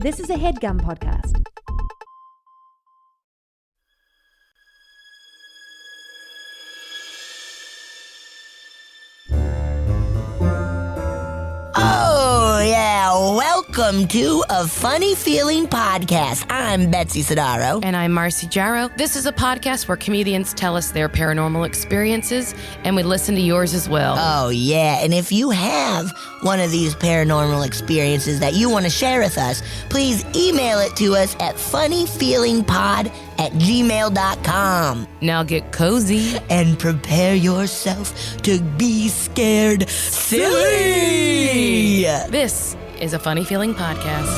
This is a HeadGum podcast. Oh, yeah. Welcome to A Funny Feeling Podcast. I'm Betsy Sidaro. And I'm Marcy Jarrow. This is a podcast where comedians tell us their paranormal experiences, and we listen to yours as well. Oh, yeah. And if you have one of these paranormal experiences that you want to share with us, please email it to us at funnyfeelingpod@gmail.com. Now get cozy. And prepare yourself to be scared silly. This is a Funny Feeling podcast.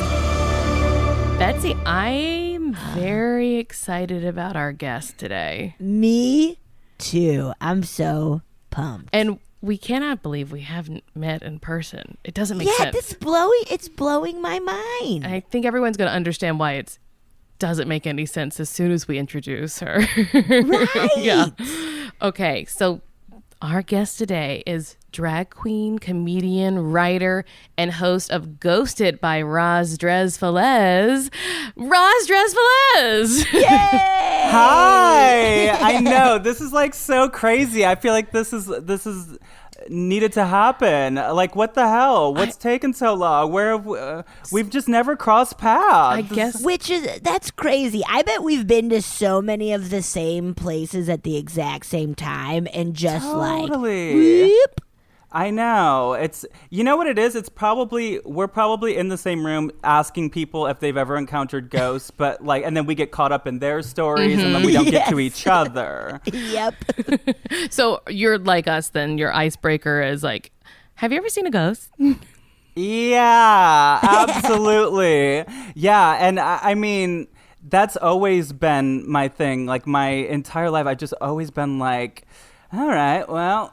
Betsy, I'm very excited about our guest today. Me too. I'm so pumped. And we cannot believe we haven't met in person. It doesn't make sense. It's blowing my mind. I think everyone's going to understand why it doesn't make any sense as soon as we introduce her. Right. Yeah. Okay, so our guest today is drag queen, comedian, writer, and host of Ghosted by Drezfalez. Drezfalez! Yay! Hi! I know, this is like so crazy. I feel like this is needed to happen. Like, what the hell? What's taken so long? Where have we've just never crossed paths. I guess. That's crazy. I bet we've been to so many of the same places at the exact same time and just Totally. whoop. I know. It's, you know what it is? We're probably in the same room asking people if they've ever encountered ghosts, but like, and then we get caught up in their stories and then we don't get to each other. Yep. So you're like us then. Your icebreaker is like, have you ever seen a ghost? Yeah, absolutely. Yeah. And I mean, that's always been my thing. Like my entire life, I've just always been like, all right, well,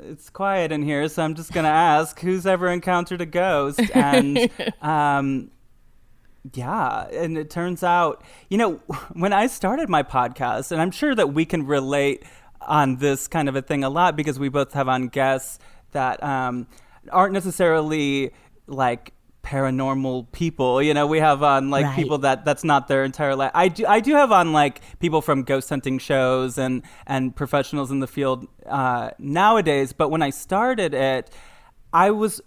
it's quiet in here, so I'm just going to ask who's ever encountered a ghost. And yeah, and it turns out, you know, when I started my podcast, and I'm sure that we can relate on this kind of a thing a lot because we both have on guests that aren't necessarily like paranormal people, you know. We have on like people that's not their entire life. I do have on like people from ghost hunting shows and professionals in the field nowadays, but when I started it, I was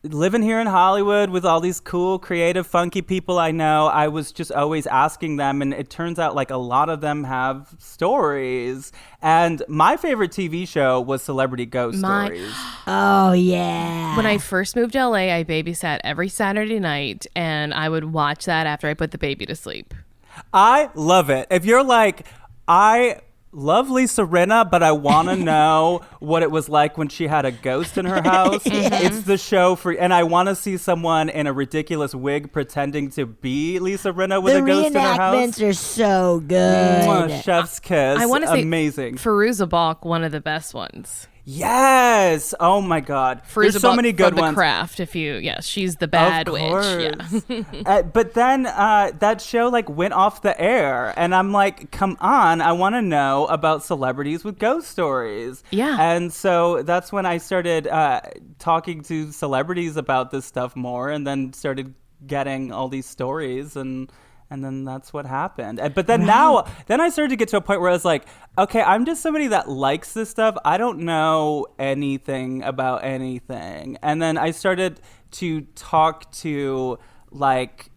living here in Hollywood with all these cool, creative, funky people I know. I was just always asking them, and it turns out like a lot of them have stories. And my favorite TV show was Celebrity Ghost Stories. Oh, yeah. When I first moved to LA, I babysat every Saturday night, and I would watch that after I put the baby to sleep. I love it. If you're like, I love Lisa Rinna, but I want to know what it was like when she had a ghost in her house. It's the show for, and I want to see someone in a ridiculous wig pretending to be Lisa Rinna with a ghost in her house. The reenactments are so good. Mwah, chef's kiss. I want to say amazing. Firuza Balk, one of the best ones. Yes. Oh my God. There's so many good from ones. The Craft. She's the bad Of witch. course. Yeah. But then that show like went off the air, and I'm like, come on, I want to know about celebrities with ghost stories. Yeah. And so that's when I started talking to celebrities about this stuff more, and then started getting all these stories, and then that's what happened. But then then I started to get to a point where I was like, okay, I'm just somebody that likes this stuff. I don't know anything about anything. And then I started to talk to like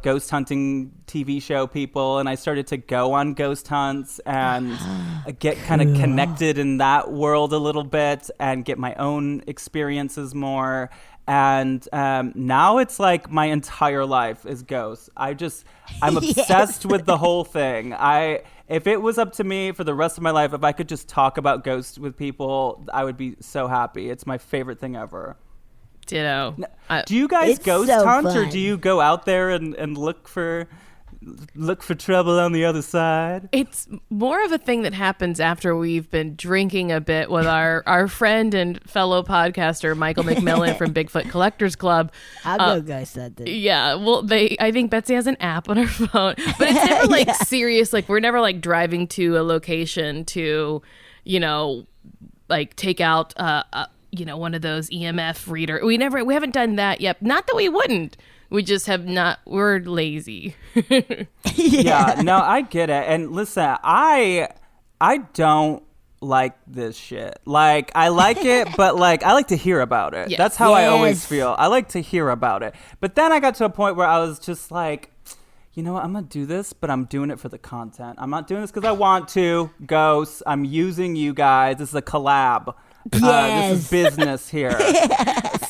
ghost hunting TV show people, and I started to go on ghost hunts and get kind of connected in that world a little bit and get my own experiences more. And now it's like my entire life is ghosts. I'm obsessed with the whole thing. If it was up to me for the rest of my life, if I could just talk about ghosts with people, I would be so happy. It's my favorite thing ever. Ditto. Do you guys ghost so hunt, fun. or do you go out there and look for trouble on the other side? It's more of a thing that happens after we've been drinking a bit with our friend and fellow podcaster Michael McMillan from Bigfoot Collectors Club. I'll go ghost hunting. Yeah, well, I think Betsy has an app on her phone, but it's never like serious. Like we're never like driving to a location to, like take out one of those EMF reader. We haven't done that yet. Not that we wouldn't. We just have not. We're lazy. Yeah, no, I get it. And listen, I don't like this shit. Like, I like it, but like, I like to hear about it. Yes. That's how I always Yes. feel. I like to hear about it. But then I got to a point where I was just like, you know what? I'm going to do this, but I'm doing it for the content. I'm not doing this because I want to. Ghosts, I'm using you guys. This is a collab. This is business here.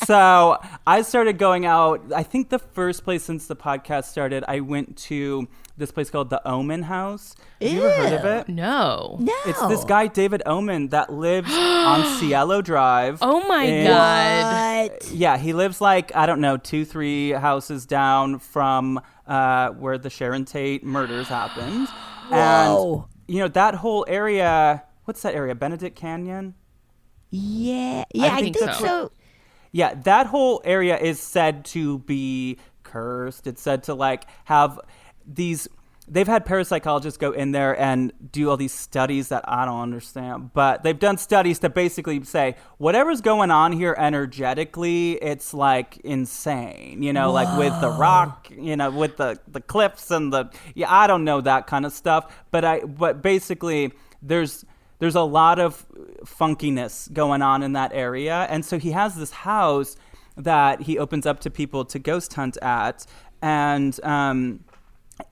So I started going out. I think the first place since the podcast started, I went to this place called the Omen House. Have you ever heard of it? No. No. It's this guy, David Omen, that lives on Cielo Drive. Oh my God. What? Yeah, he lives like, I don't know, 2-3 houses down from where the Sharon Tate murders happened. Whoa. And, you know, that whole area, what's that area? Benedict Canyon? Yeah. Yeah, I think think so. so. Yeah, that whole area is said to be cursed. It's said to like have these. They've had parapsychologists go in there and do all these studies that I don't understand, but they've done studies to basically say whatever's going on here energetically, it's like insane. You know, like with the rock, you know, with the cliffs and I don't know that kind of stuff, but basically there's a lot of funkiness going on in that area. And so he has this house that he opens up to people to ghost hunt at. And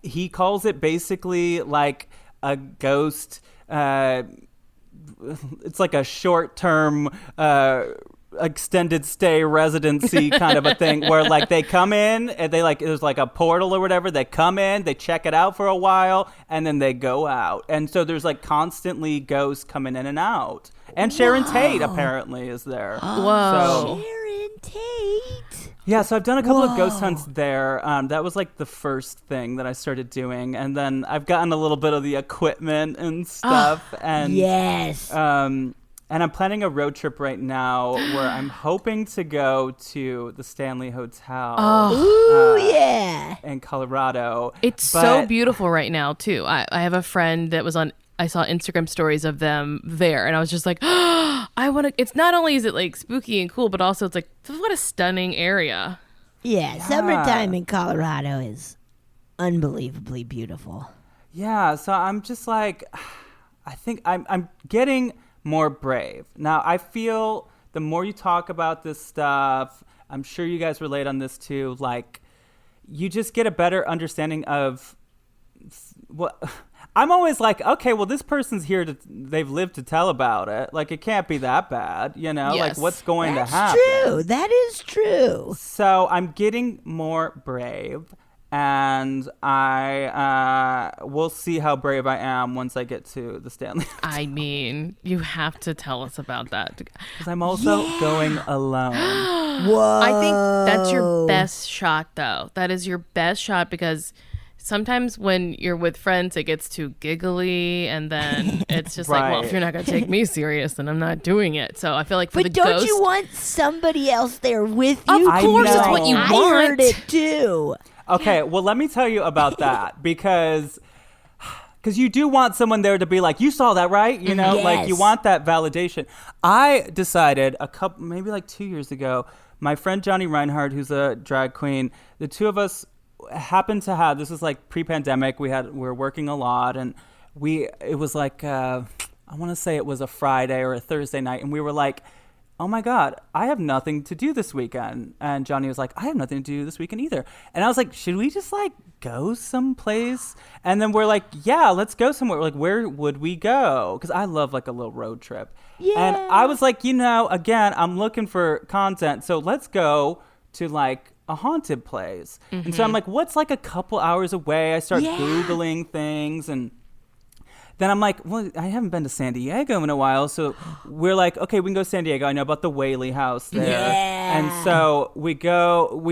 he calls it basically like a ghost. It's like a short-term extended stay residency kind of a thing where like they come in and they like there's like a portal or whatever. They come in, they check it out for a while, and then they go out. And so there's like constantly ghosts coming in and out. And Sharon Tate apparently is there. Whoa. So, Sharon Tate. yeah, so I've done a couple of ghost hunts there. That was like the first thing that I started doing, and then I've gotten a little bit of the equipment and stuff. And Yes. and I'm planning a road trip right now where I'm hoping to go to the Stanley Hotel Ooh, yeah. in Colorado. It's so beautiful right now too. I have a friend that was on. I saw Instagram stories of them there, and I was just like, oh, I want to. It's not only is it like spooky and cool, but also it's like what a stunning area. Yeah, summertime in Colorado is unbelievably beautiful. Yeah, so I'm just like, I think I'm getting more brave. Now, I feel the more you talk about this stuff, I'm sure you guys relate on this too, like, you just get a better understanding of what... I'm always like, okay, well, this person's here they've lived to tell about it. Like, it can't be that bad, you know? Yes. Like, what's going That's to happen? true. That is true. So I'm getting more brave, and I will see how brave I am once I get to the Stanley. I mean, you have to tell us about that. Because I'm also going alone. Whoa. I think that's your best shot, though. That is your best shot because sometimes when you're with friends, it gets too giggly, and then it's just like, well, if Right. you're not going to take me serious, then I'm not doing it. So I feel like for the But don't ghost, you want somebody else there with of you? course, I it's what you know. I want. heard it too. Okay, well, let me tell you about that because you do want someone there to be like, you saw that, right? You know, like you Yes. want that validation. I decided maybe like 2 years ago, my friend Johnny Reinhardt, who's a drag queen, the two of us happened to have, this was like pre-pandemic, we were working a lot, and it was like, I want to say it was a Friday or a Thursday night, and we were like, oh my God, I have nothing to do this weekend. And Johnny was like, I have nothing to do this weekend either. And I was like, should we just like go someplace? And then we're like, yeah, let's go somewhere. We're like, where would we go? Because I love like a little road trip. Yeah. And I was like, you know, again, I'm looking for content. So let's go to like a haunted place. And so I'm like, what's like a couple hours away? I start Yeah. Googling things, and then I'm like, well, I haven't been to San Diego in a while. So we're like, okay, we can go to San Diego. I know about the Whaley House there. Yeah. And so we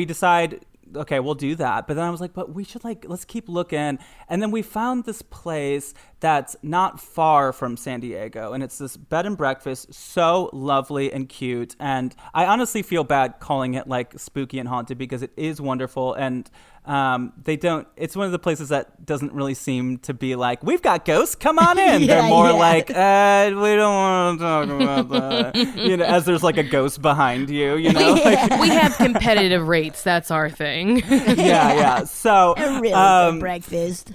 decide, okay, we'll do that. But then I was like, but we should like, let's keep looking. And then we found this place that's not far from San Diego, and it's this bed and breakfast, so lovely and cute. And I honestly feel bad calling it like spooky and haunted because it is wonderful, and it's one of the places that doesn't really seem to be like, we've got ghosts, come on in. They're more like, we don't want to talk about that. As there's like a ghost behind you, We have competitive rates. That's our thing. Yeah. So A really good breakfast.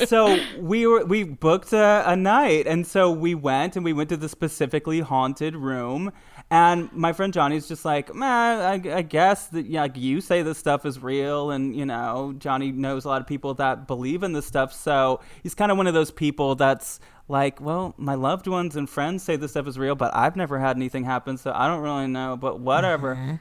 so we booked a night, and so we went to the specifically haunted room. And my friend Johnny's just like, man, I guess that like you say this stuff is real, and Johnny knows a lot of people that believe in this stuff, so he's kind of one of those people that's like, well, my loved ones and friends say this stuff is real, but I've never had anything happen, so I don't really know, but whatever. Uh-huh.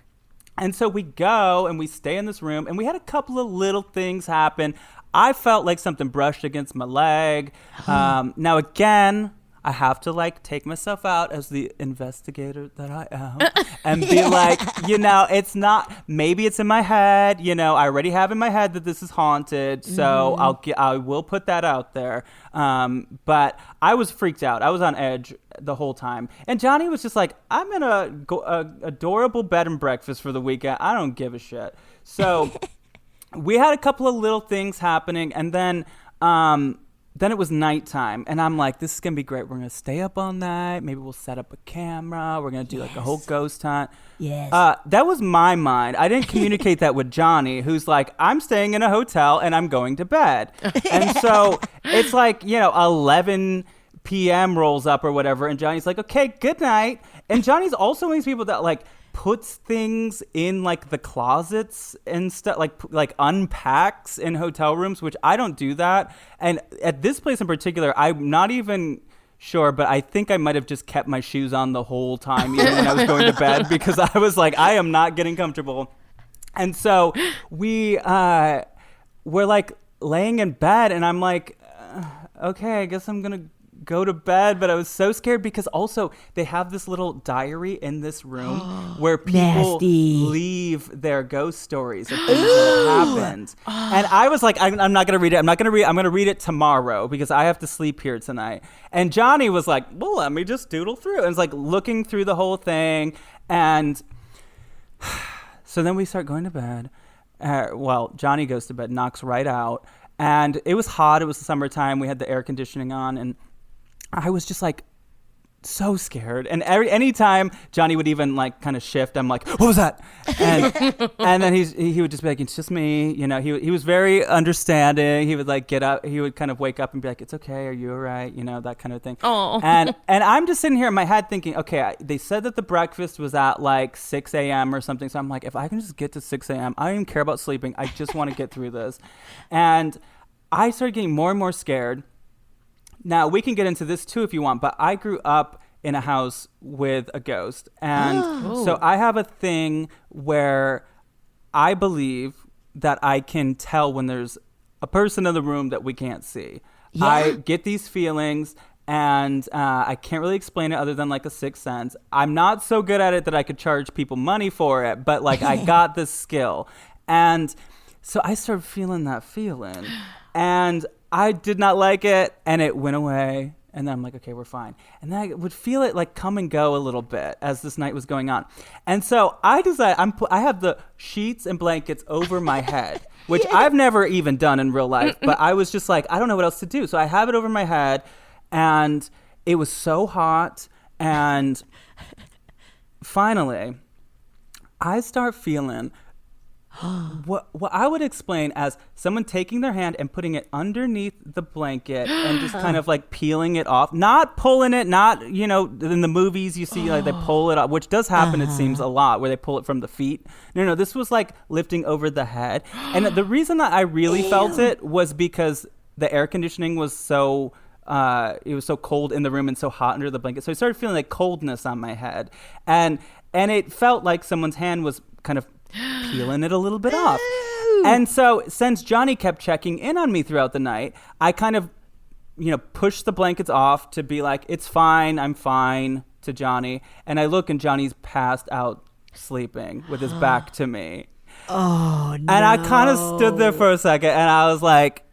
And so we go and we stay in this room, and we had a couple of little things happen. I felt like something brushed against my leg. Now again, I have to like take myself out as the investigator that I am and be like, it's not, maybe it's in my head. I already have in my head that this is haunted. So I will put that out there. But I was freaked out. I was on edge the whole time. And Johnny was just like, I'm in a adorable bed and breakfast for the weekend. I don't give a shit. So we had a couple of little things happening, and then it was nighttime, and I'm like, this is going to be great. We're going to stay up all night. Maybe we'll set up a camera. We're going to do like a whole ghost hunt. Yes. That was my mind. I didn't communicate that with Johnny, who's like, I'm staying in a hotel and I'm going to bed. And so it's like, 11 p.m. rolls up or whatever, and Johnny's like, okay, good night. And Johnny's also one of these people that like puts things in like the closets and stuff, like unpacks in hotel rooms, which I don't do that. And at this place in particular, I'm not even sure, but I think I might have just kept my shoes on the whole time, even when I was going to bed, because I was like, I am not getting comfortable. And so we're like laying in bed, and I'm like, okay, I guess I'm gonna go to bed. But I was so scared because also they have this little diary in this room where people leave their ghost stories of things that happened. And I was like, I'm not gonna read it. I'm gonna read it tomorrow because I have to sleep here tonight. And Johnny was like, well, let me just doodle through. And it's like looking through the whole thing. And so then we start going to bed. Johnny goes to bed, knocks right out. And it was hot. It was the summertime. We had the air conditioning on, and I was just like so scared. And anytime Johnny would even like kind of shift, I'm like, what was that? And then he would just be like, it's just me. He was very understanding. He would like get up. He would kind of wake up and be like, it's okay. Are you all right? That kind of thing. Oh. And I'm just sitting here in my head thinking, okay, they said that the breakfast was at like 6 a.m. or something. So I'm like, if I can just get to 6 a.m., I don't even care about sleeping. I just want to get through this. And I started getting more and more scared. Now, we can get into this too if you want, but I grew up in a house with a ghost. And so I have a thing where I believe that I can tell when there's a person in the room that we can't see. Yeah. I get these feelings, and I can't really explain it other than like a sixth sense. I'm not so good at it that I could charge people money for it, but like I got this skill. And so I started feeling that feeling. And I did not like it, and it went away. And then I'm like, okay, we're fine. And then I would feel it like come and go a little bit as this night was going on. And so I decided I have the sheets and blankets over my head, which I've never even done in real life. But I was just like, I don't know what else to do. So I have it over my head, and it was so hot. And finally, I start feeling what I would explain as someone taking their hand and putting it underneath the blanket and just kind of like peeling it off, not pulling it, not, in the movies you see like they pull it off, which does happen, it seems a lot, where they pull it from the feet. No, this was like lifting over the head. And the reason that I really felt it was because the air conditioning was so it was so cold in the room and so hot under the blanket. So I started feeling like coldness on my head, and it felt like someone's hand was kind of peeling it a little bit off. And so since Johnny kept checking in on me throughout the night, I kind of, pushed the blankets off to be like, it's fine, I'm fine, to Johnny. And I look, and Johnny's passed out sleeping with his back to me. Oh, no. And I kind of stood there for a second, and I was like,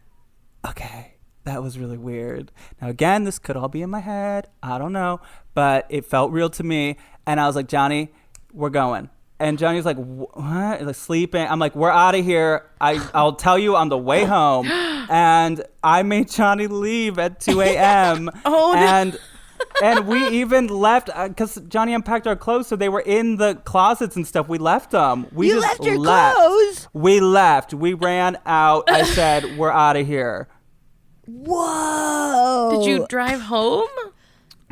okay, That was really weird. Now, again, this could all be in my head. I don't know. But it felt real to me. And I was like, Johnny, we're going. And Johnny's like, what? Like sleeping. I'm like, we're out of here. I'll tell you on the way home. And I made Johnny leave at 2 a.m. Oh, no. And we even left because Johnny unpacked our clothes, so they were in the closets and stuff. We left them. You left your clothes? We left. We ran out. I said, we're out of here. Whoa. Did you drive home?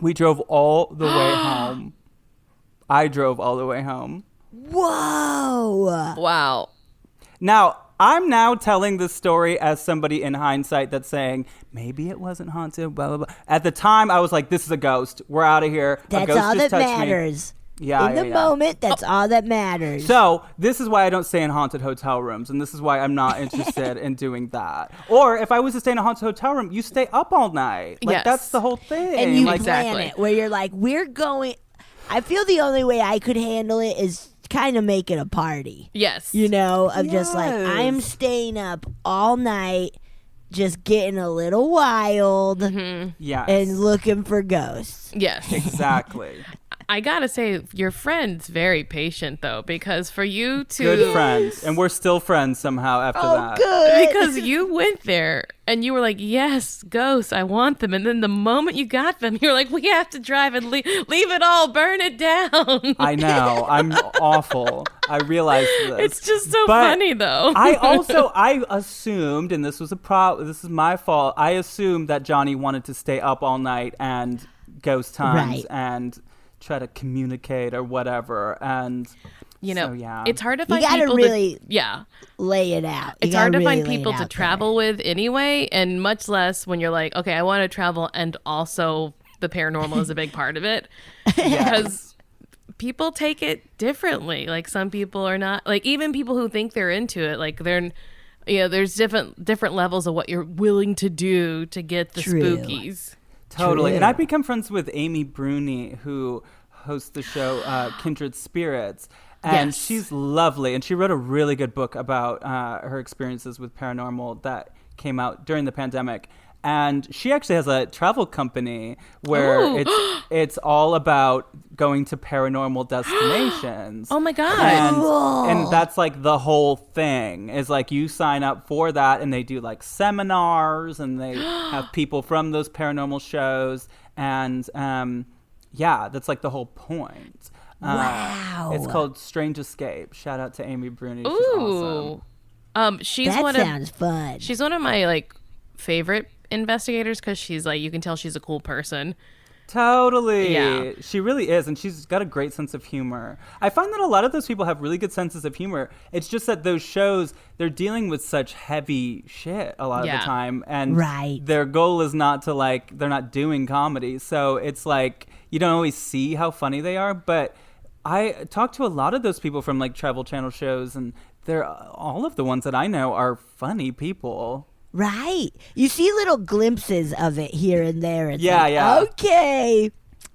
We drove all the way home. I drove all the way home. Whoa. Wow. Now, I'm now telling this story as somebody in hindsight that's saying, maybe it wasn't haunted, blah, blah, blah. At the time, I was like, this is a ghost. We're out of here. That's a ghost all just that touched matters. Me. Yeah, in the moment, that's all that matters. So this is why I don't stay in haunted hotel rooms, and this is why I'm not interested in doing that. Or if I was to stay in a haunted hotel room, you stay up all night. Like, Yes. that's the whole thing. And you like, plan Exactly. it where you're like, we're going. I feel the only way I could handle it is kind of make it a party. Yes. You know, of just like, Yes. I'm staying up all night, just getting a little wild Yes. and looking for ghosts. Yes. Exactly. I gotta say, your friend's very patient though, because for you to Good friends. And we're still friends somehow after Oh, that. good. because you went there and you were like, yes, ghosts, I want them. And then the moment you got them, you're like, we have to drive and leave it all, burn it down. I know. I'm awful. I realize this. It's just so But funny though. I assumed, and this was this is my fault. I assumed that Johnny wanted to stay up all night and ghost times Right. and try to communicate or whatever. And you know, so, yeah. it's hard to You find gotta people really to, yeah. lay it out. You It's hard to gotta find really lay it people to out travel with anyway, and much less when you're like, okay, I want to travel and also the paranormal is a big part of it. Because people take it differently. Like some people are not, like even people who think they're into it, like they're, you know, there's different levels of what you're willing to do to get the True. spookies. Totally. True. And I've become friends with Amy Bruni, who hosts the show Kindred Spirits. And Yes. she's lovely. And she wrote a really good book about her experiences with paranormal that came out during the pandemic. And she actually has a travel company where Ooh. it's all about going to paranormal destinations. Oh my God. And that's like the whole thing is like you sign up for that and they do like seminars and they have people from those paranormal shows. And yeah, that's like the whole point. Wow. It's called Strange Escape. Shout out to Amy Bruni. She's Ooh. awesome. She's That one sounds fun. she's one of my like favorite investigators because she's like, you can tell she's a cool person. Totally. Yeah. She really is. And she's got a great sense of humor. I find that a lot of those people have really good senses of humor. It's just that those shows, they're dealing with such heavy shit a lot of Yeah. the time. And Right. their goal is not to like, they're not doing comedy. So it's like, you don't always see how funny they are. But I talk to a lot of those people from like Travel Channel shows, and they're all of the ones that I know are funny people. Right. You see little glimpses of it here and there. It's Yeah, like, yeah.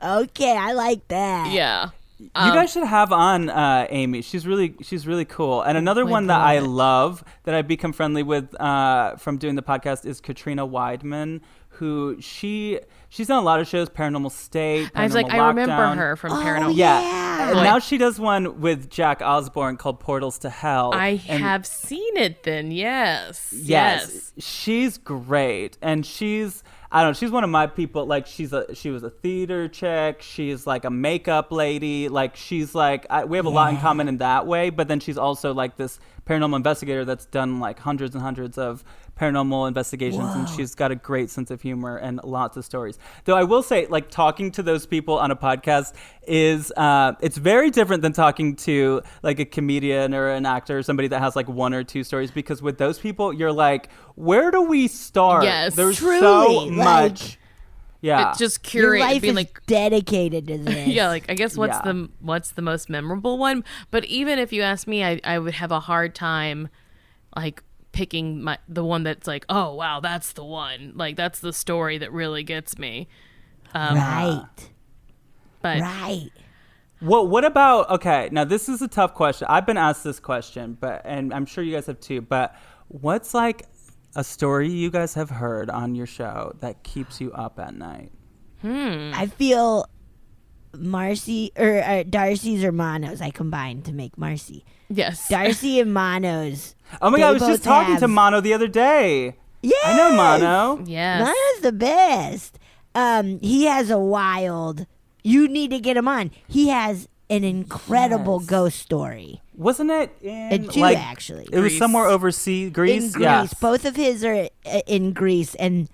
Okay, I like that. Yeah. You guys should have on Amy. She's really cool. And another my one that I God. love that I've become friendly with from doing the podcast is Katrina Weidman, who she's done a lot of shows, Paranormal State, I was like, Paranormal I remember Lockdown. her from Oh, Paranormal. yeah. And Boy. now she does one with Jack Osborne called Portals to Hell. I And have seen it then, yes. Yes, she's great, and I don't know, she's one of my people. Like she was a theater chick. She's like a makeup lady. Like she's like we have a lot in common in that way. But then she's also like this paranormal investigator that's done like hundreds and hundreds of paranormal investigations, and she's got a great sense of humor and lots of stories. Though I will say, like talking to those people on a podcast is it's very different than talking to like a comedian or an actor or somebody that has like one or two stories, because with those people you're like, where do we start? Yes. There's Truly, so like, much. Yeah. It's just Your curious, life being is like, dedicated to this. yeah, like I guess what's Yeah. the most memorable one? But even if you ask me, I would have a hard time like picking the one that's like, oh wow, that's the one. Like that's the story that really gets me. Right. But Right. What about, okay, now this is a tough question. I've been asked this question, and I'm sure you guys have too, but what's like a story you guys have heard on your show that keeps you up at night? I feel Marcy or Darcy's or Mono's. I combined to make Marcy. Yes. Darcy and Mono's. Oh my God, I was just talking to Mono the other day. Yeah, I know Mono. Yes. Mono's the best. He has a wild. You need to get him on. He has an incredible ghost story. Wasn't it in Two, like actually. It was Greece. somewhere overseas, Greece. In Greece. Yes. Both of his are in Greece, and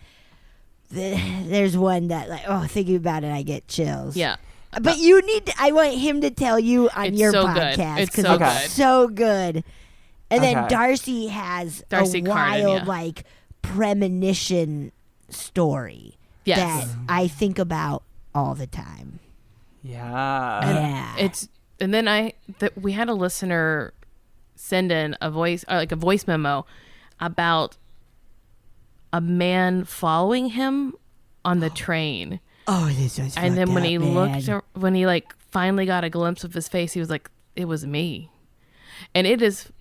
there's one that, like, thinking about it, I get chills. Yeah. But you need to, I want him to tell you on It's your so good. podcast It's because so it's good. so good. And then Okay. Darcy has Darcy a Carden, wild, yeah. like, premonition story Yes. that I think about all the time. Yeah. Yeah. And then we had a listener send in a voice memo about a man following him on the train. Oh, this was And then when he looked, when he like finally got a glimpse of his face, he was like, it was me. And it was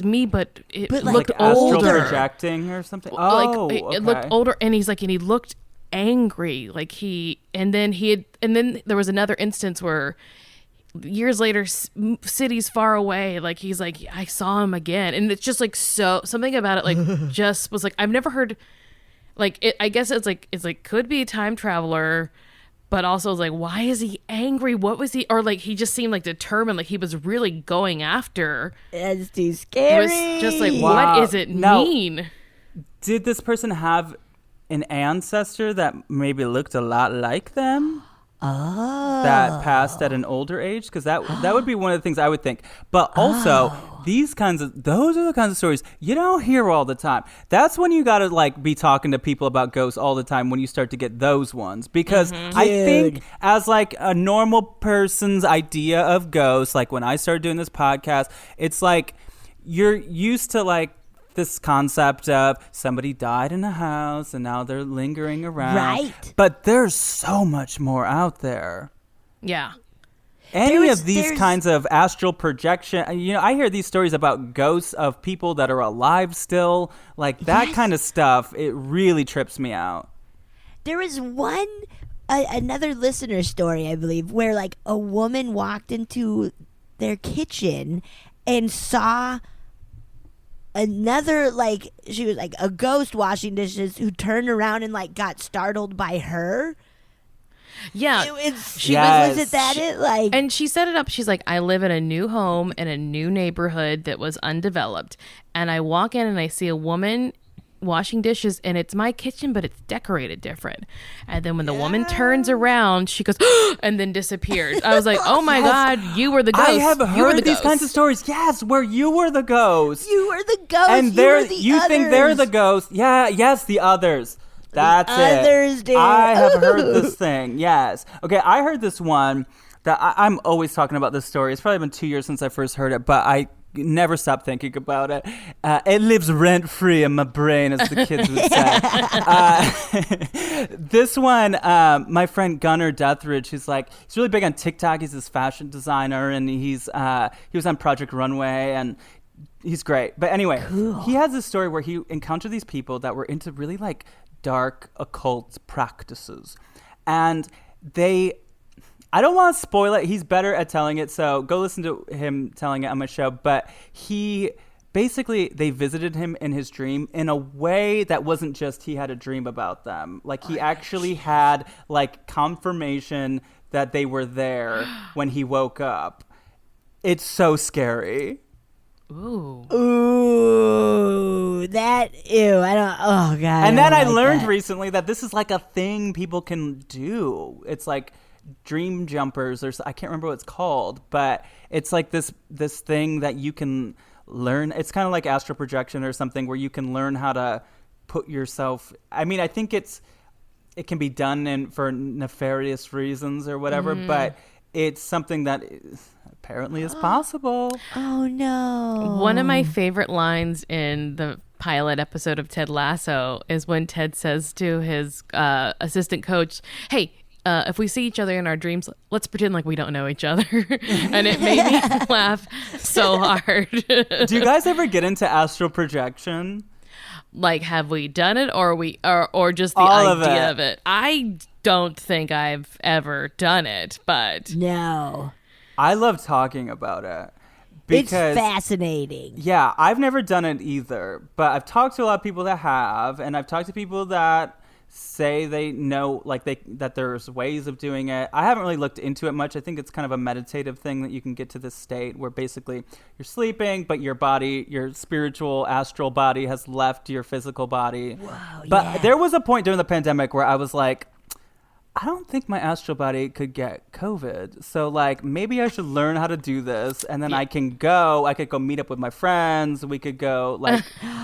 me, but it But, like, looked Astral older. projecting or something. Oh, Like it okay. looked older, and he's like, and he looked angry, like and then there was another instance where years later, cities far away, like he's like, I saw him again, and it's just like something about it, like just was like, I've never heard, like it. I guess it's like could be a time traveler. But also, it's like, why is he angry? What was he? Or like, he just seemed like determined, like he was really going after. that's too It scary. was just like, Wow. what does it Now- mean? Did this person have an ancestor that maybe looked a lot like them? That passed at an older age? Because that would be one of the things I would think. But also, those are the kinds of stories you don't hear all the time. That's when you got to like be talking to people about ghosts all the time when you start to get those ones. Because I think as like a normal person's idea of ghosts, like when I started doing this podcast, it's like you're used to like this concept of somebody died in a house and now they're lingering around. Right. But there's so much more out there. Yeah. Any There's- of these there's- kinds of astral projection, I hear these stories about ghosts of people that are alive still, like that Yes. kind of stuff. It really trips me out. There was another listener story, I believe, where like a woman walked into their kitchen and saw another, like, she was like a ghost washing dishes who turned around and like got startled by her. Yeah. Was it that it like And she set it up. She's like, I live in a new home in a new neighborhood that was undeveloped. And I walk in and I see a woman washing dishes, and it's my kitchen, but it's decorated different. And then when the woman turns around, she goes, and then disappeared. I was like, oh my God, you were the ghost. I have You were heard the these ghost. kinds of stories. Yes, where you were the ghost. you were the ghost, And you think they're the ghost. Yeah, yes, the others. That's others, it. dear. I have heard this thing. Yes. Okay, I heard this one that I'm always talking about this story. It's probably been 2 years since I first heard it, but I never stop thinking about it. It lives rent free in my brain, as the kids would say. This one, my friend Gunnar Deathridge, he's really big on TikTok. He's this fashion designer, and he was on Project Runway, and he's great. But anyway, he has this story where he encountered these people that were into really like dark occult practices, and I don't want to spoil it. He's better at telling it, so go listen to him telling it on my show. But they visited him in his dream in a way that wasn't just he had a dream about them. Like he actually had like confirmation that they were there when he woke up. It's so scary. Ooh. Ooh, I don't. Oh God. And then I don't like learned that. recently that this is like a thing people can do. It's like dream jumpers, or I can't remember what it's called, but it's like this thing that you can learn. It's kind of like astral projection or something, where you can learn how to put yourself. I mean, I think it can be done for nefarious reasons or whatever, but it's something that apparently is possible. Oh no. One of my favorite lines in the pilot episode of Ted Lasso is when Ted says to his assistant coach, hey, if we see each other in our dreams, let's pretend like we don't know each other. And it made me laugh so hard. Do you guys ever get into astral projection? Like, have we done it, or just the All of idea it. of it? I don't think I've ever done it, but No. I love talking about it. It's Because fascinating. yeah, I've never done it either, but I've talked to a lot of people that have, and I've talked to people that say they know, like that there's ways of doing it. I haven't really looked into it much. I think it's kind of a meditative thing that you can get to this state where basically you're sleeping, but your body, your spiritual astral body has left your physical body. Whoa, But yeah. there was a point during the pandemic where I was like, I don't think my astral body could get COVID. So, like, maybe I should learn how to do this. And then I could go meet up with my friends. We could go, like,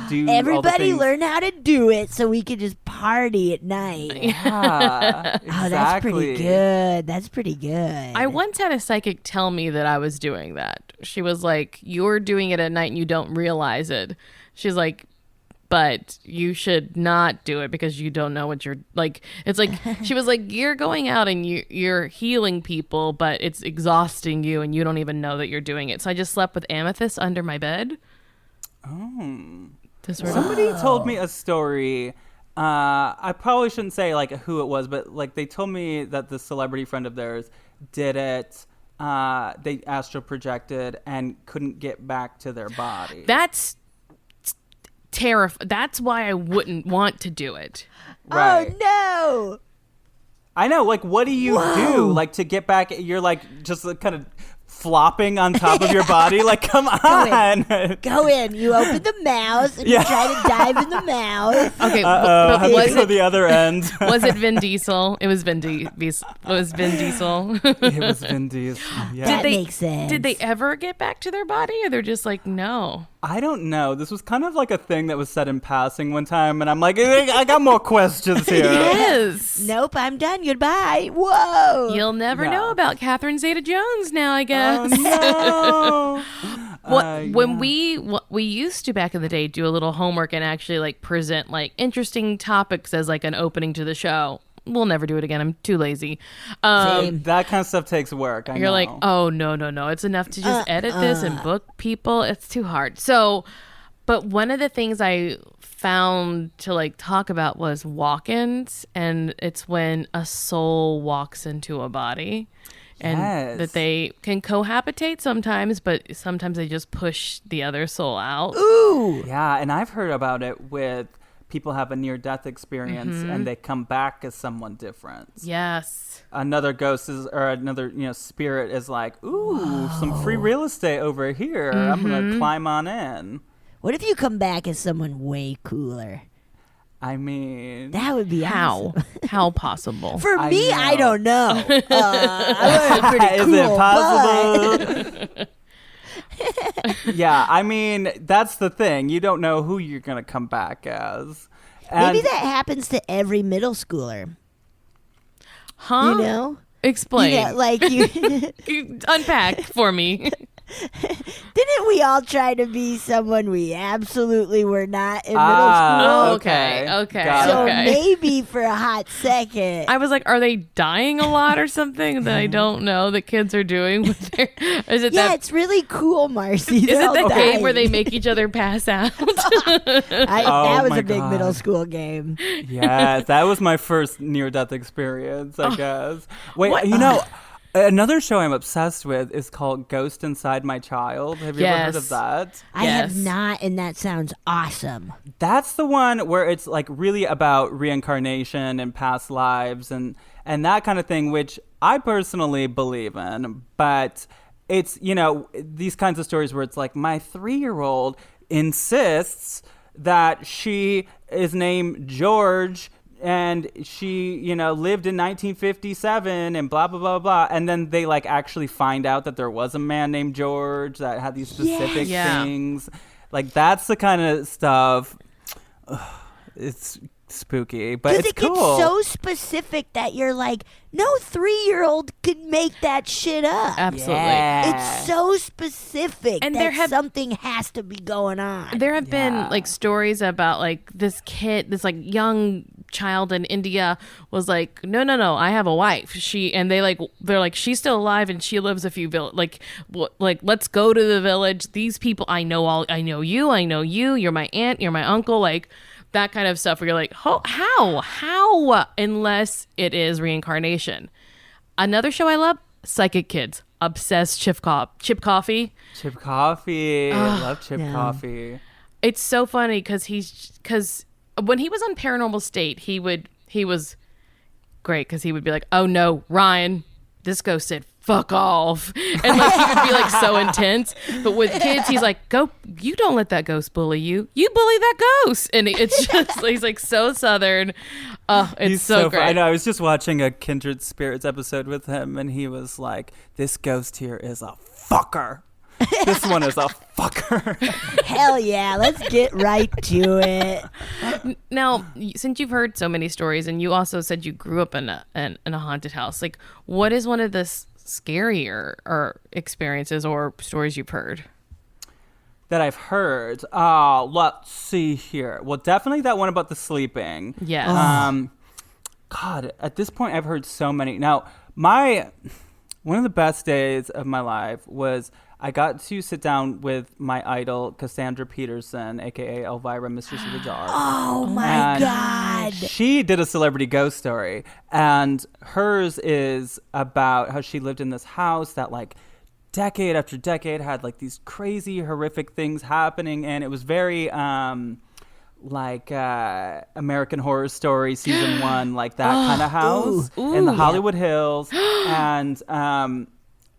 do all the Everybody things. learn how to do it so we could just party at night. Yeah, exactly. Oh, that's pretty good. That's pretty good. I once had a psychic tell me that I was doing that. She was like, "You're doing it at night and you don't realize it." She's like, "But you should not do it because you don't know what you're like." It's like, she was like, "You're going out and you're healing people, but it's exhausting you and you don't even know that you're doing it." So I just slept with amethyst under my bed. Oh. To sort of, Somebody told me a story. I probably shouldn't say, like, who it was, but, like, they told me that the celebrity friend of theirs did it. They astral projected and couldn't get back to their body. that's terrifying. That's why I wouldn't want to do it. Right. Oh, no. I know. Like, what do you do? Like, to get back, you're like just kind of flopping on top of your body. Like, come on. Go in. You open the mouth and you try to dive in the mouth. Okay, Uh-oh, but have to was go it the other end. was it Vin Diesel? It was Vin Diesel. It was Vin Diesel. It was Vin Diesel. Yeah. That they- makes sense. Did they ever get back to their body, or they're just like, no? I don't know. This was kind of like a thing that was said in passing one time, and I'm like, I got more questions here. Yes. Nope, I'm done. Goodbye. Whoa. You'll never Yeah. know about Catherine Zeta-Jones now, I guess. Oh, no. When we used to back in the day do a little homework and actually like present like interesting topics as like an opening to the show. We'll never do it again. I'm too lazy. Same. That kind of stuff takes work. I You're know. like, oh no. It's enough to just edit this and book people. It's too hard. So, but one of the things I found to like talk about was walk-ins, and it's when a soul walks into a body. And Yes. that they can cohabitate sometimes, but sometimes they just push the other soul out. Ooh. Yeah, and I've heard about it with people have a near-death experience and they come back as someone different. Yes. Another ghost is, or another, spirit is like, ooh, some free real estate over here. I'm gonna climb on in. What if you come back as someone way cooler? I mean, That would be How? awesome. How possible? For I me, know. I don't know. I was pretty is cool, it possible? Yeah, I mean, that's the thing. You don't know who you're gonna come back as. And Maybe that happens to every middle schooler. Huh? You know? Explain. Yeah, like you. Unpack for me. Didn't we all try to be someone we absolutely were not in middle Ah, school? Okay. Got So it. okay. maybe for a hot second. I was like, are they dying a lot or something that I don't know that kids are doing with their is it Yeah, that it's really cool, Marcy. is They're it all the game dying. where they make each other pass out? That was my a big God. middle school game. Yes, that was my first near-death experience, I guess. Wait, What? another show I'm obsessed with is called Ghost Inside My Child. Have you ever heard Yes. of that? I have Yes. not, and that sounds awesome. That's the one where it's like really about reincarnation and past lives and that kind of thing, which I personally believe in. But it's, these kinds of stories where it's like my 3-year-old insists that she is named George and she, lived in 1957 and blah, blah, blah, blah. And then they like actually find out that there was a man named George that had these specific Yeah. things. Like that's the kind of stuff. It's spooky, but Because it's it gets cool. so specific that you're like, no 3-year-old could make that shit up. Absolutely. Yeah. It's so specific And that there have- something has to be going on. There have been like stories about like this kid, this like young child in India was like, no, I have a wife. They're like, she's still alive and she lives a few like, let's go to the village. These people, I know you, you're my aunt, you're my uncle, like that kind of stuff where you're like, oh, how, unless it is reincarnation. Another show I love, Psychic Kids. Obsessed Chip Coffee. Chip Coffee. I love Chip Coffee. It's so funny because when he was on Paranormal State, he was great because he would be like, oh no, Ryan, this ghost said fuck off. And like he would be like so intense. But with kids, he's like, you don't let that ghost bully you. You bully that ghost. And it's just, he's like so Southern. He's so great. I know. I was just watching a Kindred Spirits episode with him, and he was like, this ghost here is a fucker. This one is a fucker. Hell yeah, let's get right to it. Now, since you've heard so many stories, and you also said you grew up in a haunted house, like what is one of the scarier or experiences or stories you've heard? That I've heard. Let's see here. Well, definitely that one about the sleeping. Yes. God, at this point, I've heard so many. Now, one of the best days of my life was I got to sit down with my idol, Cassandra Peterson, a.k.a. Elvira, Mistress of the Dark. Oh, my God. She did a celebrity ghost story, and hers is about how she lived in this house that, like, decade after decade had, like, these crazy, horrific things happening, and it was very, like, American Horror Story Season 1, like that kind of house in the Hollywood Hills,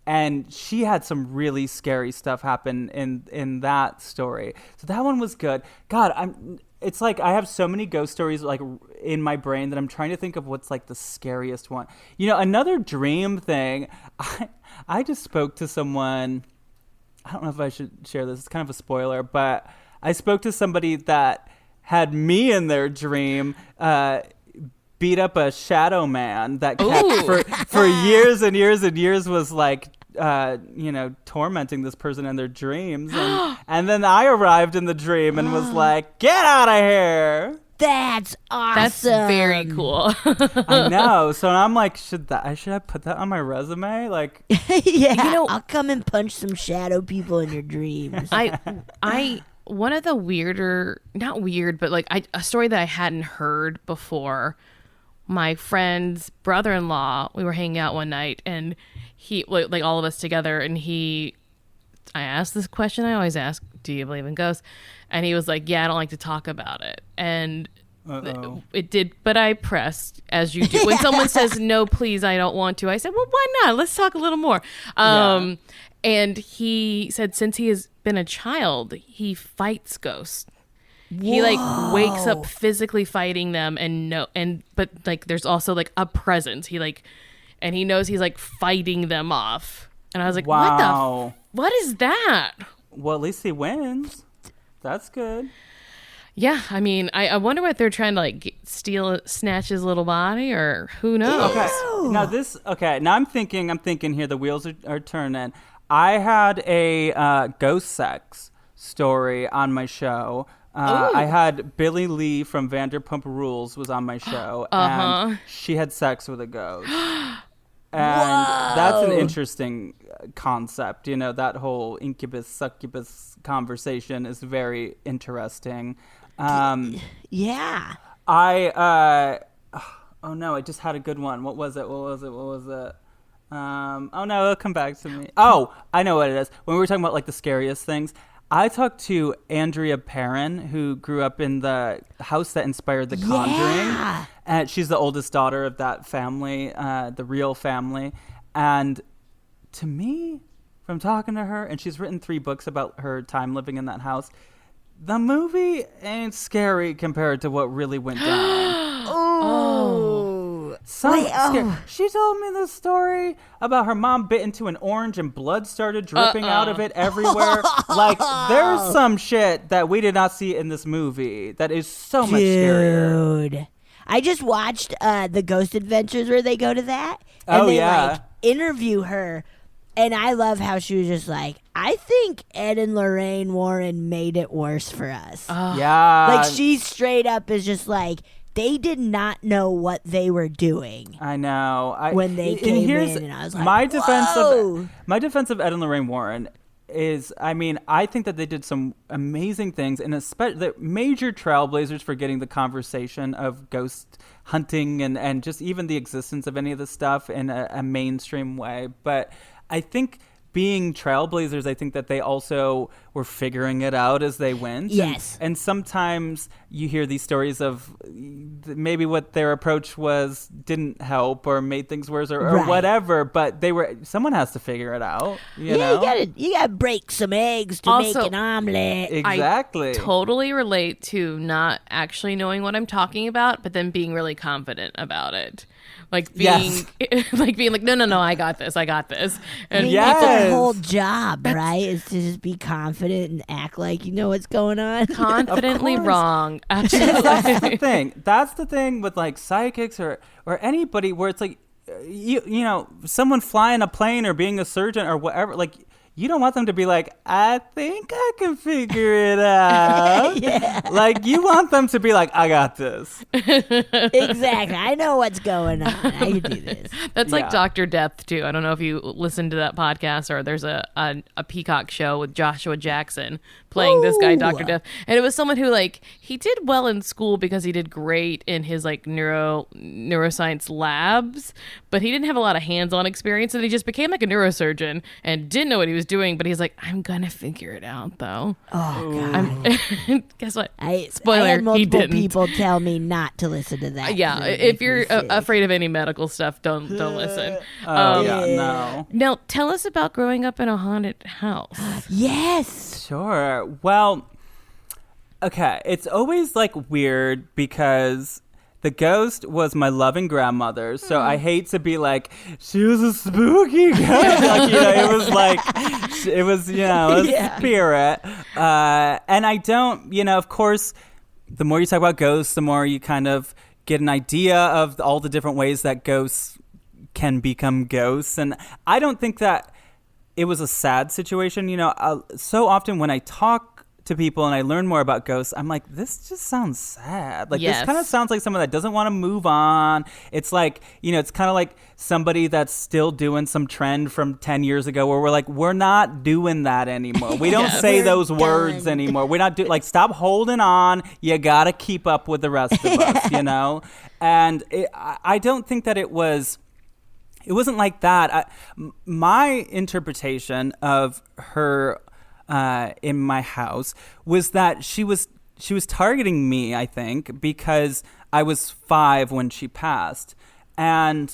and she had some really scary stuff happen in that story. So that one was good. God, it's like I have so many ghost stories like in my brain that I'm trying to think of what's like the scariest one. You know, another dream thing. I just spoke to someone. I don't know if I should share this. It's kind of a spoiler, but I spoke to somebody that had me in their dream. Beat up a shadow man that kept for years and years and years was like tormenting this person in their dreams, and then I arrived in the dream and was like, get out of here. That's awesome. That's very cool. I know. So I'm like, should I put that on my resume? Like, yeah, I'll come and punch some shadow people in your dreams. I one of the weirder, not weird, but like a story that I hadn't heard before. My friend's brother-in-law, we were hanging out one night, and he, like all of us together, and I asked this question I always ask, do you believe in ghosts? And he was like, yeah, I don't like to talk about it. And it did, but I pressed, as you do. When someone says, no, please, I don't want to, I said, well, why not? Let's talk a little more. And he said since he has been a child, he fights ghosts. He like wakes up physically fighting them but like there's also like a presence. He knows he's like fighting them off. And I was like, wow. What is that? Well, at least he wins. That's good. Yeah, I mean, I wonder what they're trying to like snatch his little body, or who knows. Okay. Now I'm thinking here the wheels are turning. I had a ghost sex story on my show. I had Billy Lee from Vanderpump Rules was on my show, and she had sex with a ghost. And that's an interesting concept. You know, that whole incubus, succubus conversation is very interesting. Yeah. I just had a good one. What was it? Oh no, it'll come back to me. Oh, I know what it is. When we were talking about like the scariest things, I talked to Andrea Perrin, who grew up in the house that inspired The Conjuring. Yeah. And she's the oldest daughter of that family, the real family. And to me, from talking to her, and she's written 3 books about her time living in that house, the movie ain't scary compared to what really went down. She told me this story about her mom bit into an orange and blood started dripping out of it everywhere. Like, there's some shit that we did not see in this movie that is so much scarier. Dude. I just watched the Ghost Adventures where they go to that. And they like interview her. And I love how she was just like, I think Ed and Lorraine Warren made it worse for us. Yeah. Like, she straight up is just like, they did not know what they were doing. I know. When they came in, and I was like, my whoa! defense of Ed and Lorraine Warren is, I mean, I think that they did some amazing things, and especially the major trailblazers for getting the conversation of ghost hunting and just even the existence of any of this stuff in a mainstream way. But I think being trailblazers, I think that they also were figuring it out as they went. Yes. And sometimes you hear these stories of maybe what their approach was didn't help or made things worse or Right. whatever, but someone has to figure it out. You know? You gotta break some eggs to Also, make an omelet. Exactly. I totally relate to not actually knowing what I'm talking about, but then being really confident about it. Like being, Yes. like being like, no, I got this. I And mean, Yes. that's their whole job, right? Is to just be confident and act like you know what's going on. confidently Of course. wrong. That's Absolutely. the thing. That's the thing with like psychics or anybody where it's like you know, someone flying a plane or being a surgeon or whatever, like you don't want them to be like, I think I can figure it out. Yeah. Like you want them to be like, I got this. Exactly. I know what's going on. I can do this. That's like Yeah. Dr. Death too. I don't know if you listen to that podcast or there's a Peacock show with Joshua Jackson playing this guy, Ooh. Dr. Death. And it was someone who like he did well in school because he did great in his like neuroscience labs, but he didn't have a lot of hands-on experience, and he just became like a neurosurgeon and didn't know what he was doing, but he's like, I'm gonna figure it out though. Oh God. Guess what? I Spoiler, had he multiple didn't. people tell me not to listen to that. Yeah, It would if make me you're sick. afraid of any medical stuff, don't listen. Oh yeah. no. Now, tell us about growing up in a haunted house. Yes. Sure. Well, okay. It's always like weird because the ghost was my loving grandmother. So I hate to be like, she was a spooky ghost. Like, you know, it was like, it was, you know, a Yeah. spirit. And I don't, you know, of course, the more you talk about ghosts, the more you kind of get an idea of all the different ways that ghosts can become ghosts. And I don't think that it was a sad situation. You know, so often when I talk to people and I learn more about ghosts, I'm like, this just sounds sad. Like, Yes. this kind of sounds like someone that doesn't want to move on. It's like, you know, it's kind of like somebody that's still doing some trend from 10 years ago where we're like, we're not doing that anymore. We don't Yes. say We're those words done. anymore. We're not like, stop holding on. You got to keep up with the rest of us, you know? And I don't think that it wasn't like that. My interpretation of her in my house was that she was targeting me, I think, because I was 5 when she passed. And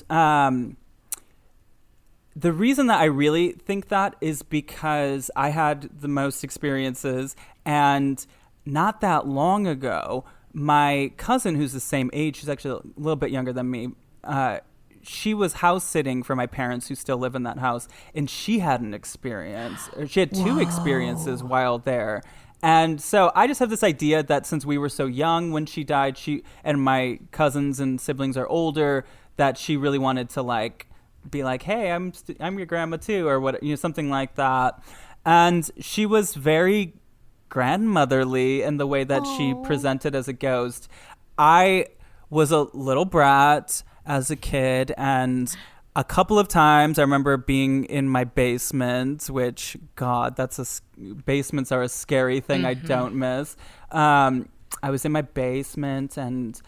the reason that I really think that is because I had the most experiences, and not that long ago, my cousin, who's the same age, she's actually a little bit younger than me, she was house sitting for my parents who still live in that house, and she had an experience. She had 2 experiences while there. And so I just have this idea that since we were so young when she died, she and my cousins and siblings are older, that she really wanted to like be like, hey, I'm your grandma too, or what, you know, something like that. And she was very grandmotherly in the way that she presented as a ghost. I was a little brat as a kid, and a couple of times I remember being in my basement, which, God, basements are a scary thing I don't miss. I was in my basement, and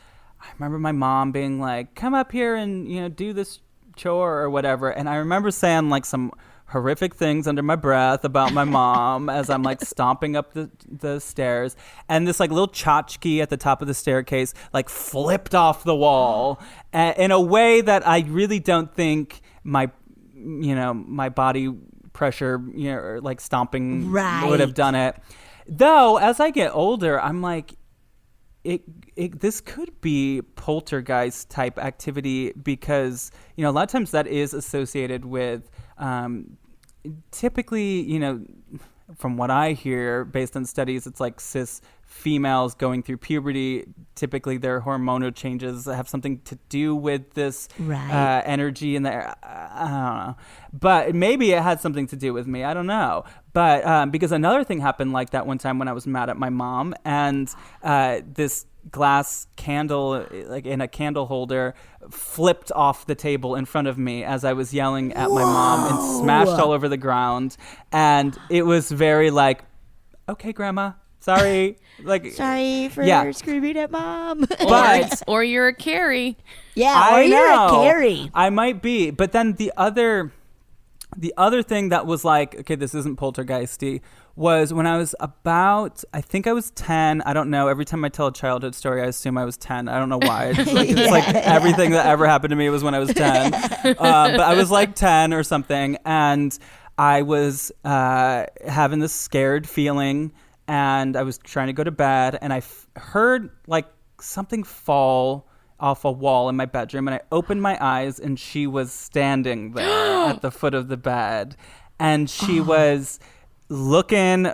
I remember my mom being like, come up here and, you know, do this chore or whatever. And I remember saying like some horrific things under my breath about my mom as I'm like stomping up the stairs, and this like little tchotchke at the top of the staircase like flipped off the wall in a way that I really don't think my body pressure, you know, or like stomping would have done it. Though as I get older, I'm like, this could be poltergeist type activity, because, you know, a lot of times that is associated with typically, you know, from what I hear based on studies, it's like cis females going through puberty, typically their hormonal changes have something to do with this Right. energy in the air. I don't know. But maybe it had something to do with me. I don't know. But because another thing happened like that one time when I was mad at my mom, and this glass candle, like in a candle holder, flipped off the table in front of me as I was yelling at my mom and smashed all over the ground. And it was very like, okay, Grandma, sorry. Like, Sorry for Yeah. screaming at mom. but Or you're a Carrie. yeah, or I you're know. a Carrie. I might be. But then the other thing that was like, okay, this isn't poltergeisty, was when I was about, I think I was 10. I don't know. Every time I tell a childhood story, I assume I was 10. I don't know why. It's like everything that ever happened to me was when I was 10. But I was like 10 or something. And I was having this scared feeling. And I was trying to go to bed. And I heard like something fall off a wall in my bedroom, and I opened my eyes, and she was standing there at the foot of the bed, and she was looking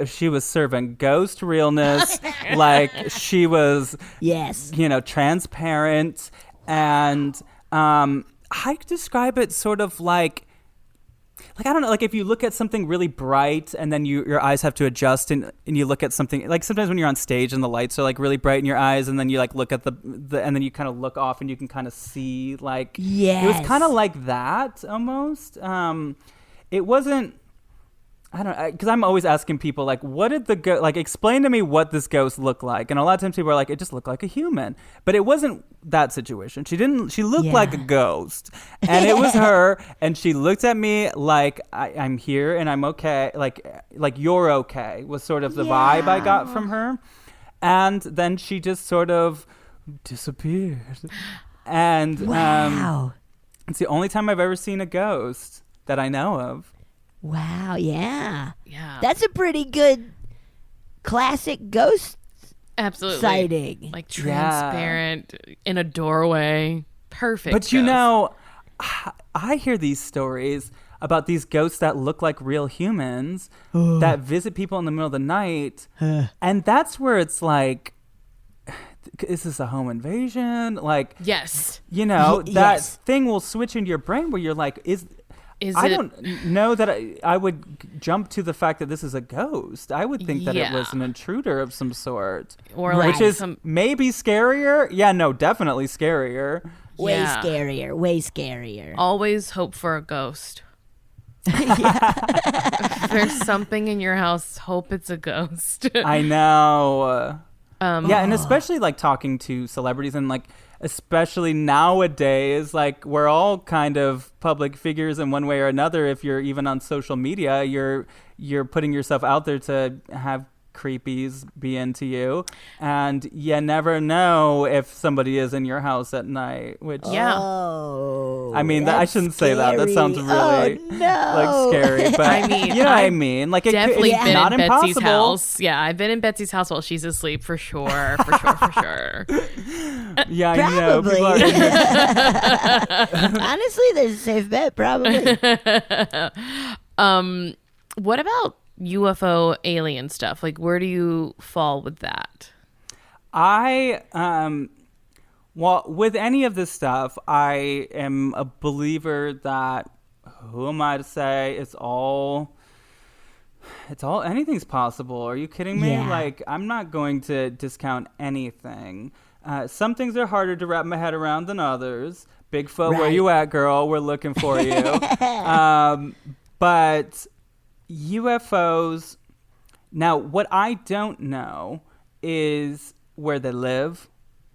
she was serving ghost realness. Like, she was Yes. transparent, and I describe it sort of like I don't know, like if you look at something really bright and then your eyes have to adjust, and you look at something, like sometimes when you're on stage and the lights are like really bright in your eyes, and then you like look at the and then you kind of look off and you can kind of see, like, it was Yes. kind of like that almost. It wasn't, I don't know, because I'm always asking people, like, what did the like, explain to me what this ghost looked like. And a lot of times people are like, it just looked like a human. But it wasn't that situation. She looked like a ghost. And it was her. And she looked at me like, I'm here and I'm okay. Like you're okay was sort of the vibe I got from her. And then she just sort of disappeared. And Wow. it's the only time I've ever seen a ghost that I know of. Wow. Yeah. Yeah. That's a pretty good classic ghost Absolutely. sighting. Like transparent in a doorway. Perfect. But ghost. I hear these stories about these ghosts that look like real humans that visit people in the middle of the night. And that's where it's like, is this a home invasion? Like, Yes. that Yes. thing will switch into your brain where you're like, I don't know that I would jump to the fact that this is a ghost. I would think that it Yeah. was an intruder of some sort. Or like which is some maybe scarier. Yeah, no, definitely scarier. Way Yeah. scarier. Way scarier. always hope for a ghost. If there's something in your house, hope it's a ghost. I know. Yeah, and Oh. especially like talking to celebrities, and like especially nowadays, like we're all kind of public figures in one way or another. If you're even on social media, you're putting yourself out there to have creepies be into you, and you never know if somebody is in your house at night, which Yeah. Oh. I mean, I that's shouldn't say that. That sounds scary. really Oh, no. like scary, but I mean, you know what I I've mean? Like, Definitely it's been not in Betsy's impossible. house. Yeah, I've been in Betsy's house while she's asleep for sure. For sure. Yeah, I know. Probably. People are Honestly, there's a safe bet, probably. What about UFO alien stuff? Like, where do you fall with that? Well, with any of this stuff, I am a believer that, who am I to say, anything's possible. Are you kidding me? Yeah. Like, I'm not going to discount anything. Some things are harder to wrap my head around than others. Bigfoot, where Right. you at, girl? We're looking for you. But UFOs, now, what I don't know is where they live.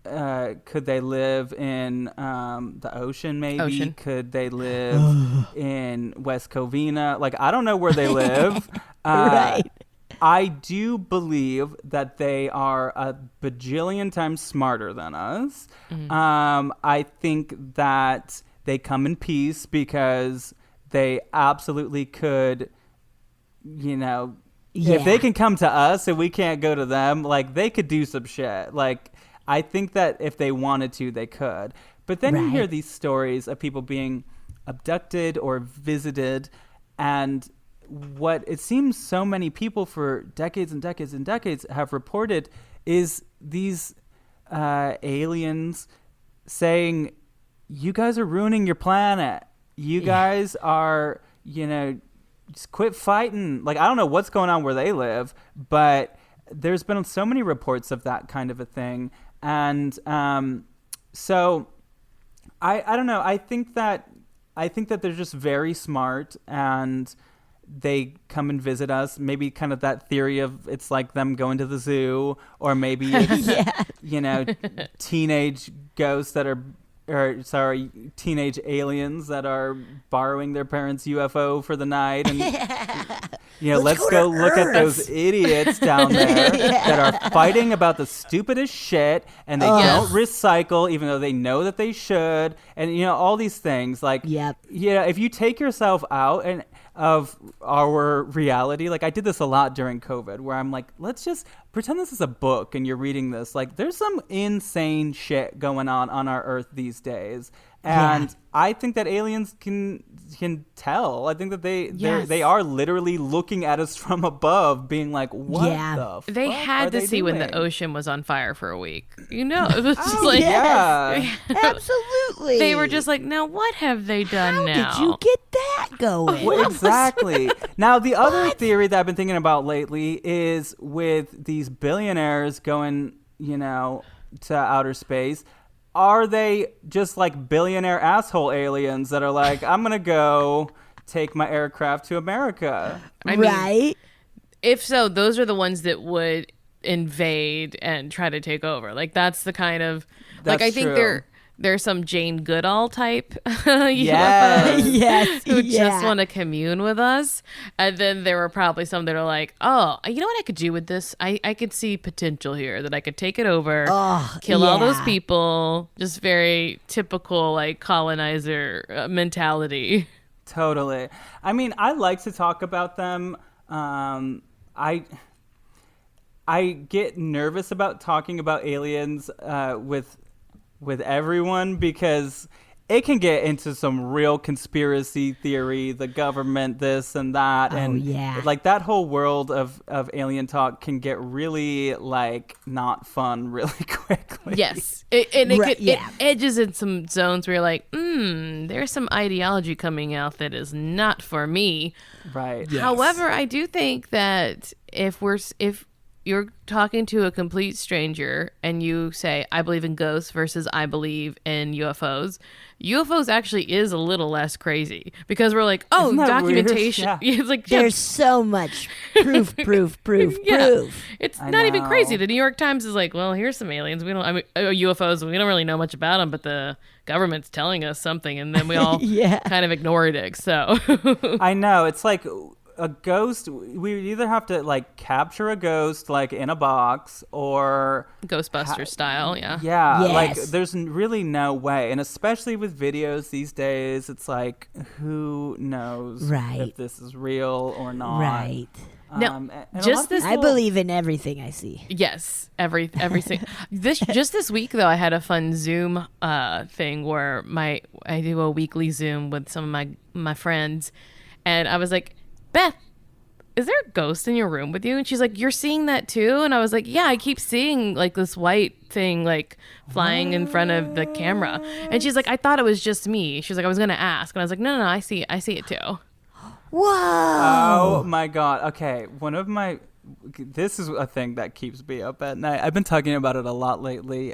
Could they live in the ocean, maybe? Ocean. Could they live in West Covina? Like, I don't know where they live. Right. I do believe that they are a bajillion times smarter than us. I think that they come in peace because they absolutely could, if they can come to us and we can't go to them, like, they could do some shit. Like, I think that if they wanted to, they could. But then you hear Right. these stories of people being abducted or visited, and what it seems so many people for decades and decades and decades have reported is these aliens saying, you guys are ruining your planet. You guys are, just quit fighting. Like, I don't know what's going on where they live, but there's been so many reports of that kind of a thing. And so I don't know. I think that they're just very smart, and they come and visit us. Maybe kind of that theory of it's like them going to the zoo, or maybe it's, teenage ghosts that are, teenage aliens that are borrowing their parents' UFO for the night. And, let's go look at those idiots down there that are fighting about the stupidest shit, and they don't recycle, even though they know that they should. And, all these things. Like, if you take yourself out of our reality, like I did this a lot during COVID, where I'm like, let's just pretend this is a book and you're reading this. Like, there's some insane shit going on our Earth these days, and I think that aliens can tell. I think that they are literally looking at us from above, being like, what the fuck they had to see doing? when the ocean was on fire for a week. It was just like, absolutely. They were just like, now what have they done How now? did you get that going? Well, exactly. Now, the other theory that I've been thinking about lately is with these billionaires going, to outer space. Are they just like billionaire asshole aliens that are like, I'm going to go take my aircraft to America? I mean, if so, those are the ones that would invade and try to take over. Like, that's the kind of, That's I think true. there's some Jane Goodall type Yes. UFOs who just want to commune with us. And then there were probably some that are like, oh, you know what I could do with this? I could see potential here, that I could take it over, kill all those people. Just very typical, like, colonizer mentality. Totally. I mean, I like to talk about them. I get nervous about talking about aliens with everyone, because it can get into some real conspiracy theory, the government, this and that. Like, that whole world of alien talk can get really, like, not fun really quickly. Yes. It edges in some zones where you're like, there's some ideology coming out that is not for me. Right. Yes. However, I do think that if you're talking to a complete stranger and you say, I believe in ghosts versus I believe in UFOs actually is a little less crazy, because we're like, Isn't that documentation. weird? Yeah. It's like, There's so much proof. It's I not even know. crazy. The New York Times is like, well, here's some aliens. UFOs, we don't really know much about them, but the government's telling us something, and then we all kind of ignored it. So I know. It's like a ghost. We either have to, like, capture a ghost, like, in a box, or Ghostbuster style, yeah. Yeah, Yes. like, there's really no way. And especially with videos these days, it's like, who knows if this is real or not. Right. Now, and a just lot of this- I people- believe in everything I see. Yes, everything. This week though, I had a fun Zoom thing where I do a weekly Zoom with some of my friends, and I was like, Beth, is there a ghost in your room with you? And she's like, you're seeing that too? And I was like, yeah, I keep seeing, like, this white thing, like, flying in front of the camera. And she's like, I thought it was just me. She's like, I was gonna ask, and I was like, no, I see it too. Whoa. Oh my God. Okay. This is a thing that keeps me up at night. I've been talking about it a lot lately.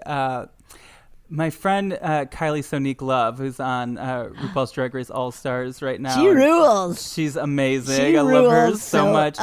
My friend Kylie Sonique Love, who's on RuPaul's Drag Race All Stars right now. She rules. She's amazing. She I love her rules so much.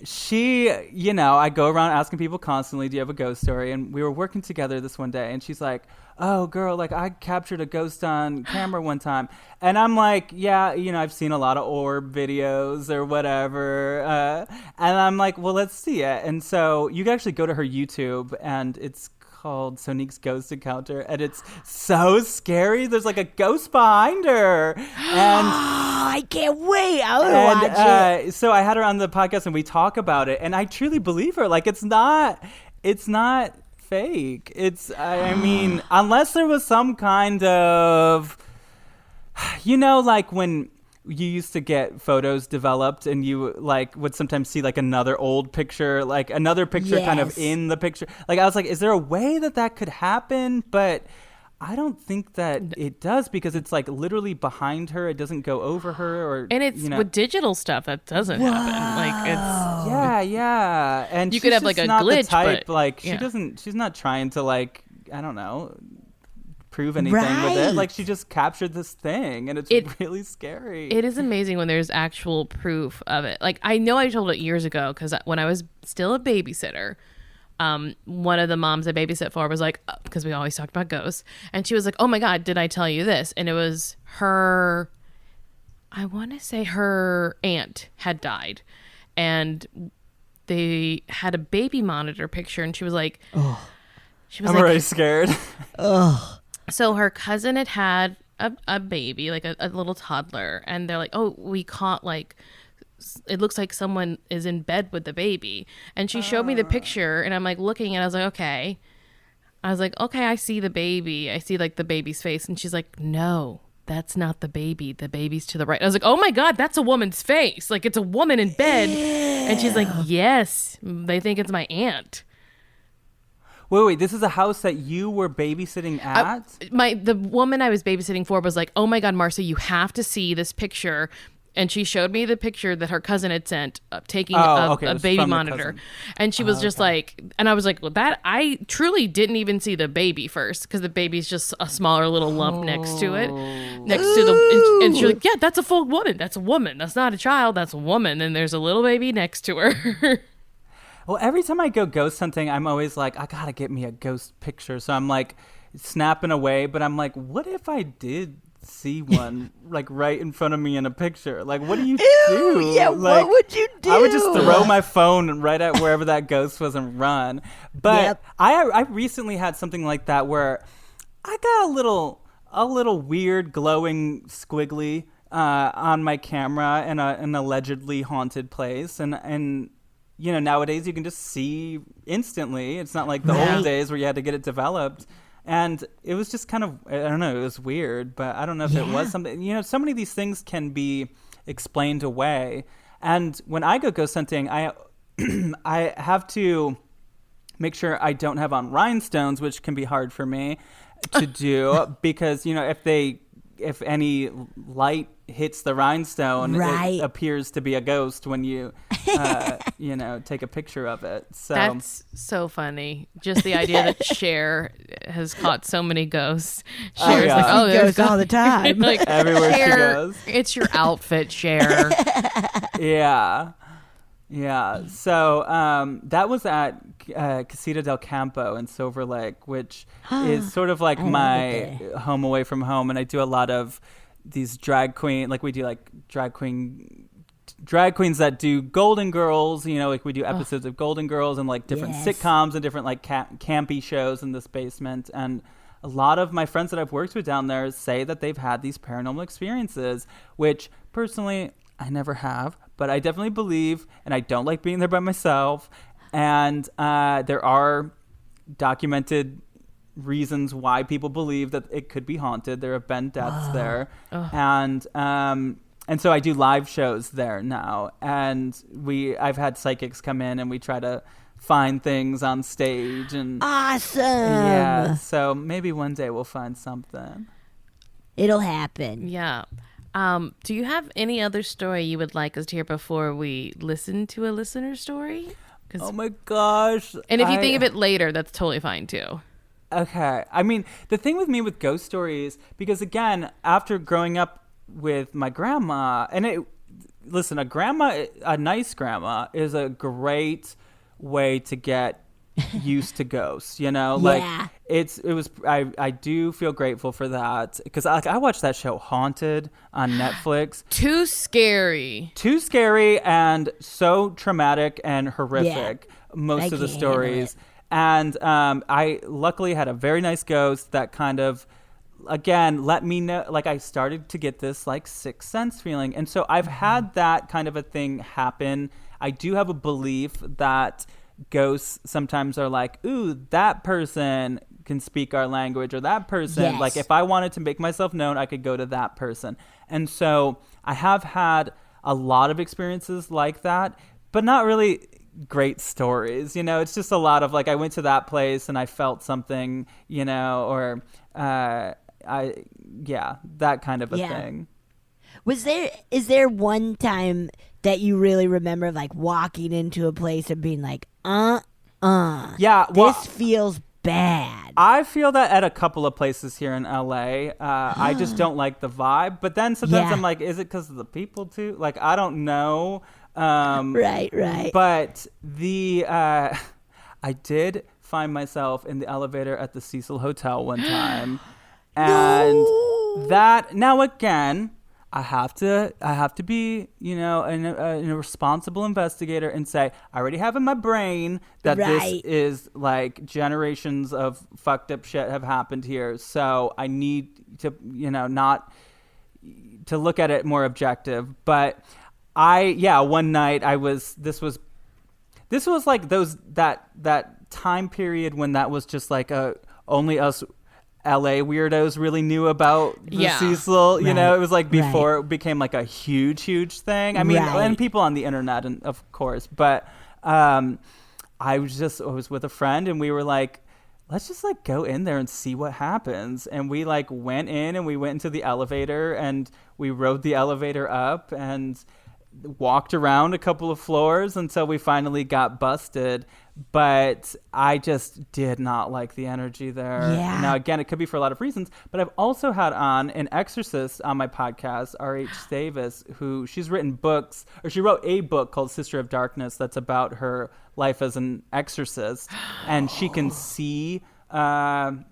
She, I go around asking people constantly, do you have a ghost story? And we were working together this one day, and she's like, oh, girl, like, I captured a ghost on camera one time. And I'm like, yeah, I've seen a lot of orb videos or whatever. And I'm like, well, let's see it. And so you can actually go to her YouTube, and it's called Sonique's Ghost Encounter, and it's so scary. There's like a ghost behind her, and I can't wait. I want to watch it. So I had her on the podcast, and we talk about it, and I truly believe her. Like, it's not fake. I mean, unless there was some kind of, like when you used to get photos developed and you like would sometimes see like another old picture, like another picture kind of Yes. in the picture. Like I was like, is there a way that could happen? But I don't think that it does, because it's like literally behind her. It doesn't go over her, or And it's with digital stuff that doesn't happen. Like it's yeah. And You she's could have, just like, a not the glitch, type, but- like yeah. she's not trying to like, I don't know, prove anything with it. Right. Like she just captured this thing, and it's really scary. It is amazing when there's actual proof of it. Like I know I told it years ago because when I was still a babysitter, one of the moms I babysit for was like, because we always talked about ghosts, and she was like, "Oh my God, did I tell you this?" And it was her. I want to say her aunt had died, and they had a baby monitor picture, and she was like, she was I'm like, already scared. so her cousin had a baby, like a little toddler, and they're like, "Oh, we caught like." It looks like someone is in bed with the baby. And she showed me the picture, and I'm like looking, and I was like, okay. I see the baby. I see like the baby's face. And she's like, no, that's not the baby. The baby's to the right. I was like, oh my God, that's a woman's face. Like it's a woman in bed. And she's like, yes, they think it's my aunt. Wait, this is a house that you were babysitting at? The woman I was babysitting for was like, oh my God, Marcia, you have to see this picture. And she showed me the picture that her cousin had sent taking It a was baby from the monitor. cousin. And she was just like, and I was like, well, that I truly didn't even see the baby first, because the baby's just a smaller little lump next to it. Next to the, and she's like, yeah, that's a full woman. That's a woman. That's not a child. That's a woman. And there's a little baby next to her. Well, every time I go ghost hunting, I'm always like, I gotta get me a ghost picture. So I'm like snapping away, but I'm like, what if I did see one like right in front of me in a picture? Like, what do you do? Yeah, like, what would you do? I would just throw my phone right at wherever that ghost was and run. But Yep. I recently had something like that where I got a little weird glowing squiggly on my camera in an allegedly haunted place, and you know, nowadays you can just see instantly. It's not like the Right. old days where you had to get it developed. And it was just kind of, I don't know, it was weird, but I don't know if it was something, you know, so many of these things can be explained away. And when I go ghost hunting, I I have to make sure I don't have on rhinestones, which can be hard for me to do because, you know, if any light hits the rhinestone, Right. it appears to be a ghost when you, you know, take a picture of it. So That's so funny. Just the idea that Cher has caught so many ghosts. Cher's yeah. like, oh, She there's goes all the time. like, Everywhere she Cher, goes. it's your outfit, Cher. Yeah. So that was at Casita del Campo in Silver Lake, which is sort of like I love my it home away from home. And I do a lot of these drag queen, like we do like drag queens that do Golden Girls, you know, like we do episodes of Golden Girls and like different Yes. sitcoms and different like campy shows in this basement. And a lot of my friends that I've worked with down there say that they've had these paranormal experiences, which personally I never have, but I definitely believe, and I don't like being there by myself. And there are documented reasons why people believe that it could be haunted. There have been deaths there. And so I do live shows there now. And I've had psychics come in and we try to find things on stage. And Awesome. yeah, so maybe one day we'll find something. It'll happen. Yeah. Do you have any other story you would like us to hear before we listen to a listener story? Oh my gosh. And if you think of it later, that's totally fine too. Okay. I mean, the thing with me with ghost stories, because again, after growing up with my grandma, and listen, a nice grandma is a great way to get used to ghosts, you know? Like I do feel grateful for that because I watched that show Haunted on Netflix. Too scary. Too scary and so traumatic and horrific, most I of the can't handle stories. it. And I luckily had a very nice ghost that kind of, again, let me know, like I started to get this like sixth sense feeling. And so I've had that kind of a thing happen. I do have a belief that ghosts sometimes are like, ooh, that person can speak our language, or that person. Yes. Like if I wanted to make myself known, I could go to that person. And so I have had a lot of experiences like that, but not really great stories. It's just a lot of like, I went to that place and I felt something, or that kind of a thing. Is there one time that you really remember like walking into a place and being like, Yeah, well, this feels bad? I feel that at a couple of places here in LA. I just don't like the vibe. But then sometimes I'm like, is it because of the people too? Like, I don't know. Right. But I did find myself in the elevator at the Cecil Hotel one time. And that, now again, I have to be, a responsible investigator and say, I already have in my brain that this is like generations of fucked up shit have happened here. So I need to, not to look at it more objective. But one night this was like that time period when that was just like only us LA weirdos really knew about the Cecil. It was like before it became like a huge thing. I mean, and people on the internet, and of course, but I was with a friend and we were like, let's just like go in there and see what happens. And we like went in and we went into the elevator and we rode the elevator up and walked around a couple of floors until we finally got busted. But I just did not like the energy there. Yeah. Now, again, it could be for a lot of reasons, but I've also had on an exorcist on my podcast, R.H. Davis, she's written books, or she wrote a book called Sister of Darkness that's about her life as an exorcist. And she can see what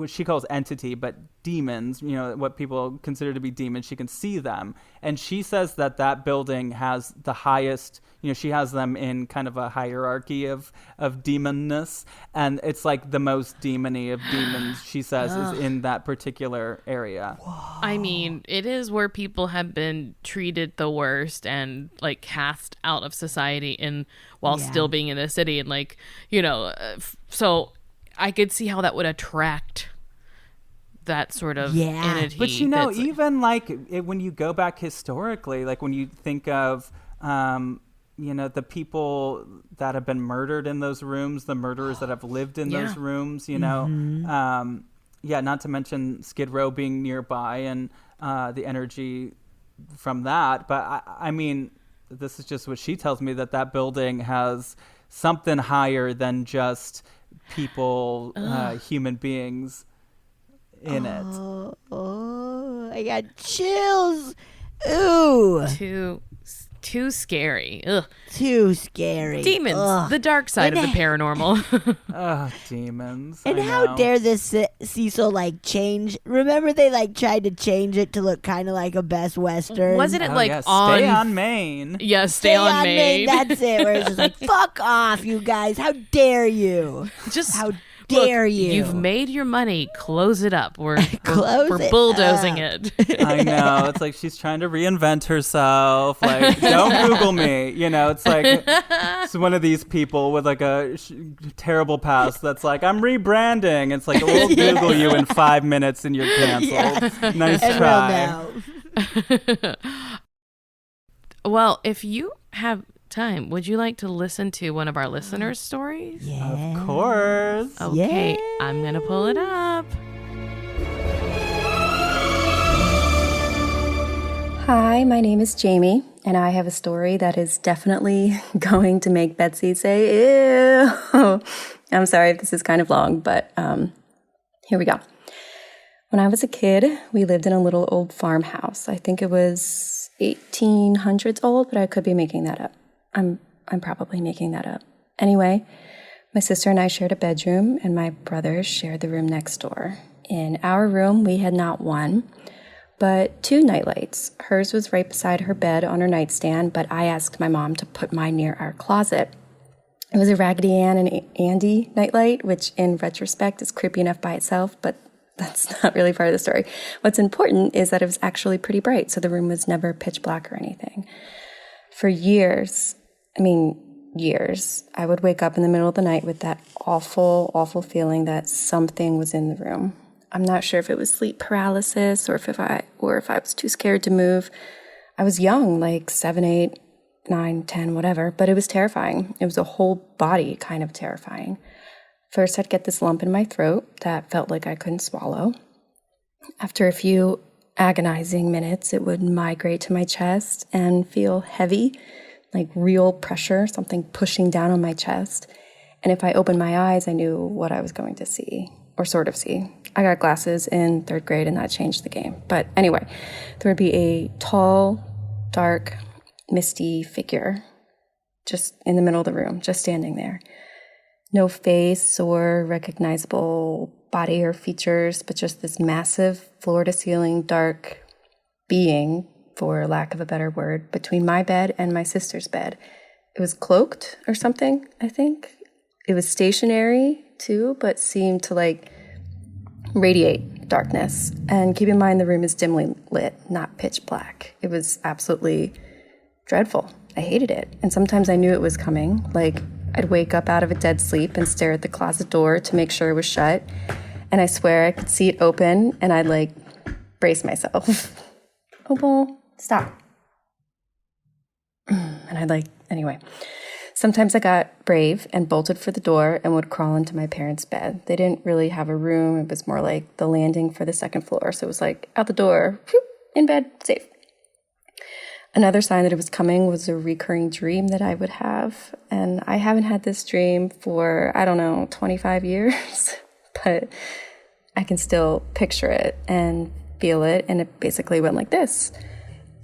she calls entity, but demons, what people consider to be demons. She can see them. And she says that building has the highest, she has them in kind of a hierarchy of demonness. And it's like the most demony of demons, she says, is in that particular area. Whoa. I mean, it is where people have been treated the worst and like cast out of society while still being in the city. And like, so I could see how that would attract that sort of entity. But even like when you go back historically, like when you think of, the people that have been murdered in those rooms, the murderers that have lived in those rooms, not to mention Skid Row being nearby and the energy from that. But I mean, this is just what she tells me, that building has something higher than just people, human beings in it. Oh, I got chills. Ooh. Too scary. Ugh. Too scary. Demons. Ugh. The dark side of the paranormal. Demons. And how dare this Cecil like change? Remember they like tried to change it to look kind of like a Best Western. Wasn't it on Stay on Main? Yeah, stay on Main. That's it. Where it's just like, fuck off, you guys. How dare you? How dare you? You've made your money. Close it up. We're it bulldozing it. I know. It's like she's trying to reinvent herself. Like, don't Google me. It's like it's one of these people with like a terrible past that's like, I'm rebranding. It's like, we'll Google you in 5 minutes and you're canceled. Nice try. Well, if you have time, would you like to listen to one of our listeners' stories? Yeah. Of course. Okay, Yeah. I'm gonna pull it up. Hi, my name is Jamie, and I have a story that is definitely going to make Betsy say, ew. I'm sorry if this is kind of long, but here we go. When I was a kid, we lived in a little old farmhouse. I think it was 1800s old, but I could be making that up. I'm probably making that up. Anyway, my sister and I shared a bedroom, and my brother shared the room next door. In our room, we had not one, but 2 nightlights. Hers was right beside her bed on her nightstand, but I asked my mom to put mine near our closet. It was a Raggedy Ann and Andy nightlight, which in retrospect is creepy enough by itself, but that's not really part of the story. What's important is that it was actually pretty bright, so the room was never pitch black or anything. For years, years, I would wake up in the middle of the night with that awful, awful feeling that something was in the room. I'm not sure if it was sleep paralysis or if I was too scared to move. I was young, like 7, 8, 9, 10, whatever, but it was terrifying. It was a whole body kind of terrifying. First, I'd get this lump in my throat that felt like I couldn't swallow. After a few agonizing minutes, it would migrate to my chest and feel heavy, like real pressure, something pushing down on my chest. And if I opened my eyes, I knew what I was going to see, or sort of see. I got glasses in 3rd grade, and that changed the game. But anyway, there would be a tall, dark, misty figure just in the middle of the room, just standing there. No face or recognizable body or features, but just this massive floor-to-ceiling dark being, for lack of a better word, between my bed and my sister's bed. It was cloaked or something, I think. It was stationary too, but seemed to like radiate darkness. And keep in mind, the room is dimly lit, not pitch black. It was absolutely dreadful. I hated it. And sometimes I knew it was coming. Like, I'd wake up out of a dead sleep and stare at the closet door to make sure it was shut. And I swear I could see it open, and I'd like brace myself. Oh, well, stop. And I'd like, anyway. Sometimes I got brave and bolted for the door and would crawl into my parents' bed. They didn't really have a room. It was more like the landing for the 2nd floor. So it was like out the door, whoop, in bed, safe. Another sign that it was coming was a recurring dream that I would have. And I haven't had this dream for, 25 years. But I can still picture it and feel it. And it basically went like this.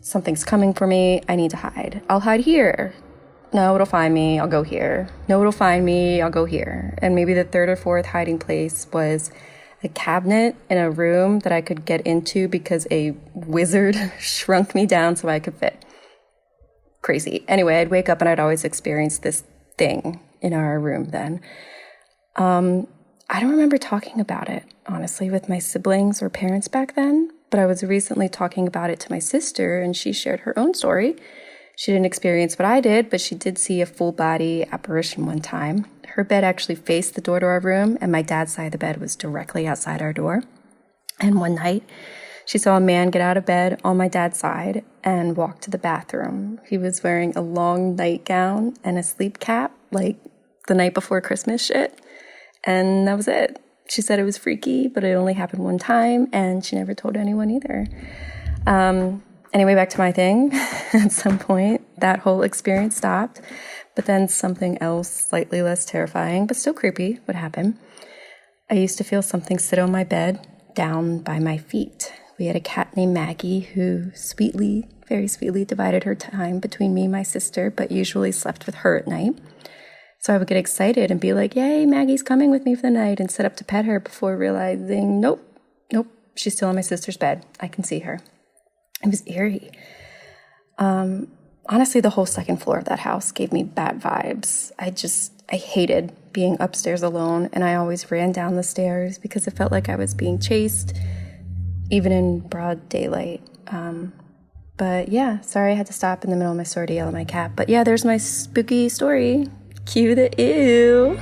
Something's coming for me. I need to hide. I'll hide here. No, it'll find me. I'll go here. No, it'll find me. I'll go here. And maybe the 3rd or 4th hiding place was a cabinet in a room that I could get into because a wizard shrunk me down so I could fit. Crazy. Anyway, I'd wake up and I'd always experience this thing in our room then. I don't remember talking about it, honestly, with my siblings or parents back then, but I was recently talking about it to my sister, and she shared her own story. She didn't experience what I did, but she did see a full-body apparition one time. Her bed actually faced the door to our room, and my dad's side of the bed was directly outside our door. And one night, she saw a man get out of bed on my dad's side and walk to the bathroom. He was wearing a long nightgown and a sleep cap, like the night before Christmas shit. And that was it. She said it was freaky, but it only happened one time, and she never told anyone either. Anyway, back to my thing. At some point, that whole experience stopped, but then something else slightly less terrifying, but still creepy, would happen. I used to feel something sit on my bed, down by my feet. We had a cat named Maggie who sweetly, very sweetly divided her time between me and my sister, but usually slept with her at night. So I would get excited and be like, yay, Maggie's coming with me for the night, and set up to pet her before realizing, nope, she's still on my sister's bed. I can see her. It was eerie. Honestly, the whole 2nd floor of that house gave me bad vibes. I hated being upstairs alone, and I always ran down the stairs because it felt like I was being chased, even in broad daylight. But yeah, sorry I had to stop in the middle of my story to yell at my cat. But yeah, there's my spooky story. Cue the ew.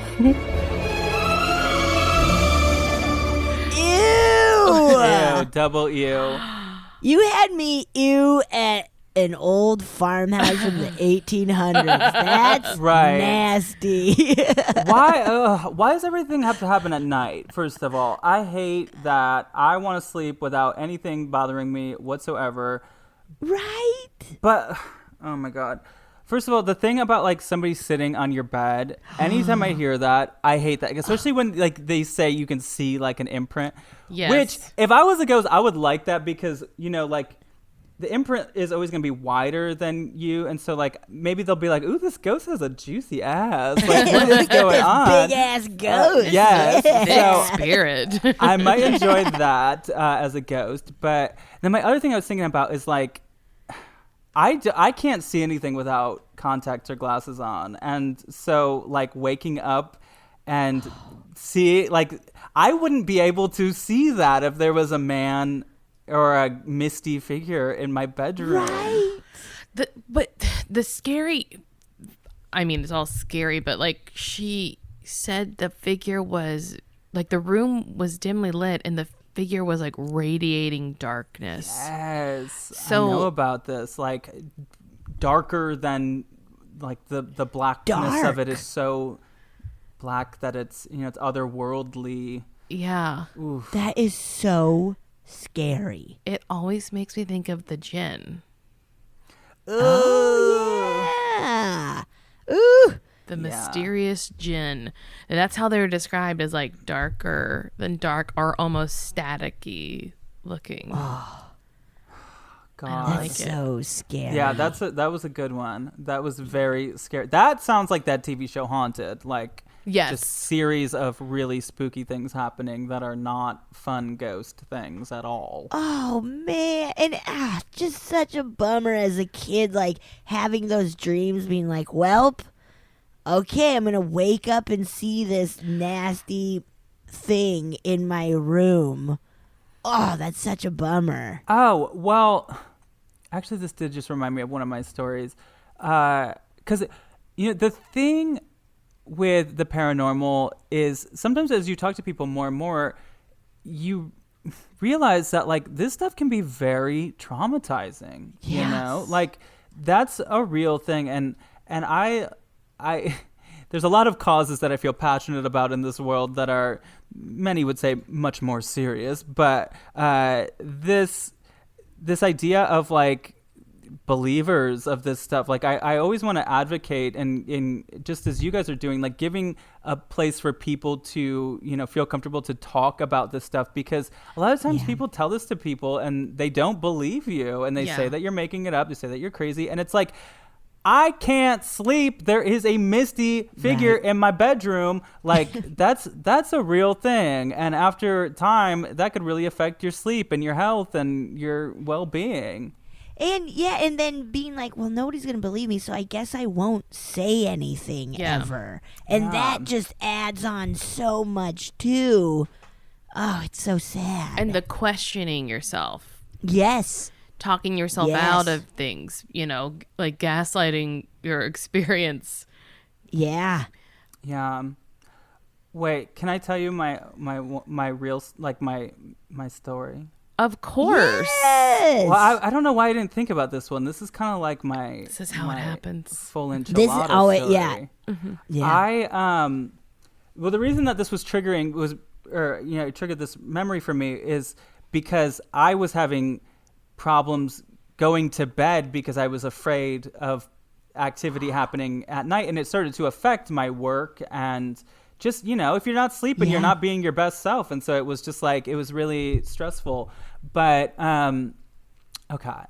Ew! Ew, double ew. You had me ew at an old farmhouse from the 1800s. That's Right. nasty. Why does everything have to happen at night? First of all, I hate that. I want to sleep without anything bothering me whatsoever. Right? But oh my god. First of all, the thing about like somebody sitting on your bed, anytime I hear that, I hate that. Especially when like they say you can see like an imprint. Yes. Which, if I was a ghost, I would like that because, like the imprint is always going to be wider than you. And so like maybe they'll be like, ooh, this ghost has a juicy ass. Like, what is going on? Big ass ghost. Yes. Big spirit. I might enjoy that as a ghost. But then my other thing I was thinking about is like, I can't see anything without contacts or glasses on. And so like waking up and see, like, I wouldn't be able to see that if there was a man or a misty figure in my bedroom. Right. But the scary, I mean, it's all scary, but like she said the figure was like the room was dimly lit and the figure was like radiating darkness. Yes. So- I know about this. Like darker than like the blackness of it is so black that it's, you know, it's otherworldly. Yeah. That is so scary. It always makes me think of the djinn. Yeah. Ooh. The mysterious djinn. And that's how they're described, as like darker than dark or almost staticky looking. God. like That's it. so scary. Yeah, that was a good one. That was very scary. That sounds like that TV show Haunted. Like Yes. just series of really spooky things happening that are not fun ghost things at all. Oh man, and just such a bummer as a kid, like having those dreams, being like, "Welp, okay, I'm gonna wake up and see this nasty thing in my room." Oh, that's such a bummer. Oh, well, actually, this did just remind me of one of my stories. Because, you know, the thing with the paranormal is sometimes as you talk to people more and more, you realize that, like, this stuff can be very traumatizing, you know? Like, that's a real thing. And I there's a lot of causes that I feel passionate about in this world that are, many would say, much more serious. But this idea of like believers of this stuff, like I always want to advocate, and in just as you guys are doing, like giving a place for people to, you know, feel comfortable to talk about this stuff, because a lot of times people tell this to people and they don't believe you, and they say that you're making it up, they say that you're crazy, and it's like, I can't sleep. There is a misty figure in my bedroom. Like that's a real thing. And after time, that could really affect your sleep and your health and your well-being. And and then being like, well, nobody's gonna believe me, so I guess I won't say anything ever. And that just adds on so much too. Oh, it's so sad. And the questioning yourself. Yes. Talking yourself out of things, you know, like gaslighting your experience. Yeah. Yeah. Wait, can I tell you my real, like my story? Of course. Yes. Well, I don't know why I didn't think about this one. This is kind of like my. This is how it my happens. Full enchilada This is story. Yeah. I well, the reason that this was triggering was, or you know, it triggered this memory for me is because I was having problems going to bed because I was afraid of activity happening at night, and it started to affect my work and just, you know, if you're not sleeping, you're not being your best self, and so it was just like, it was really stressful. But okay.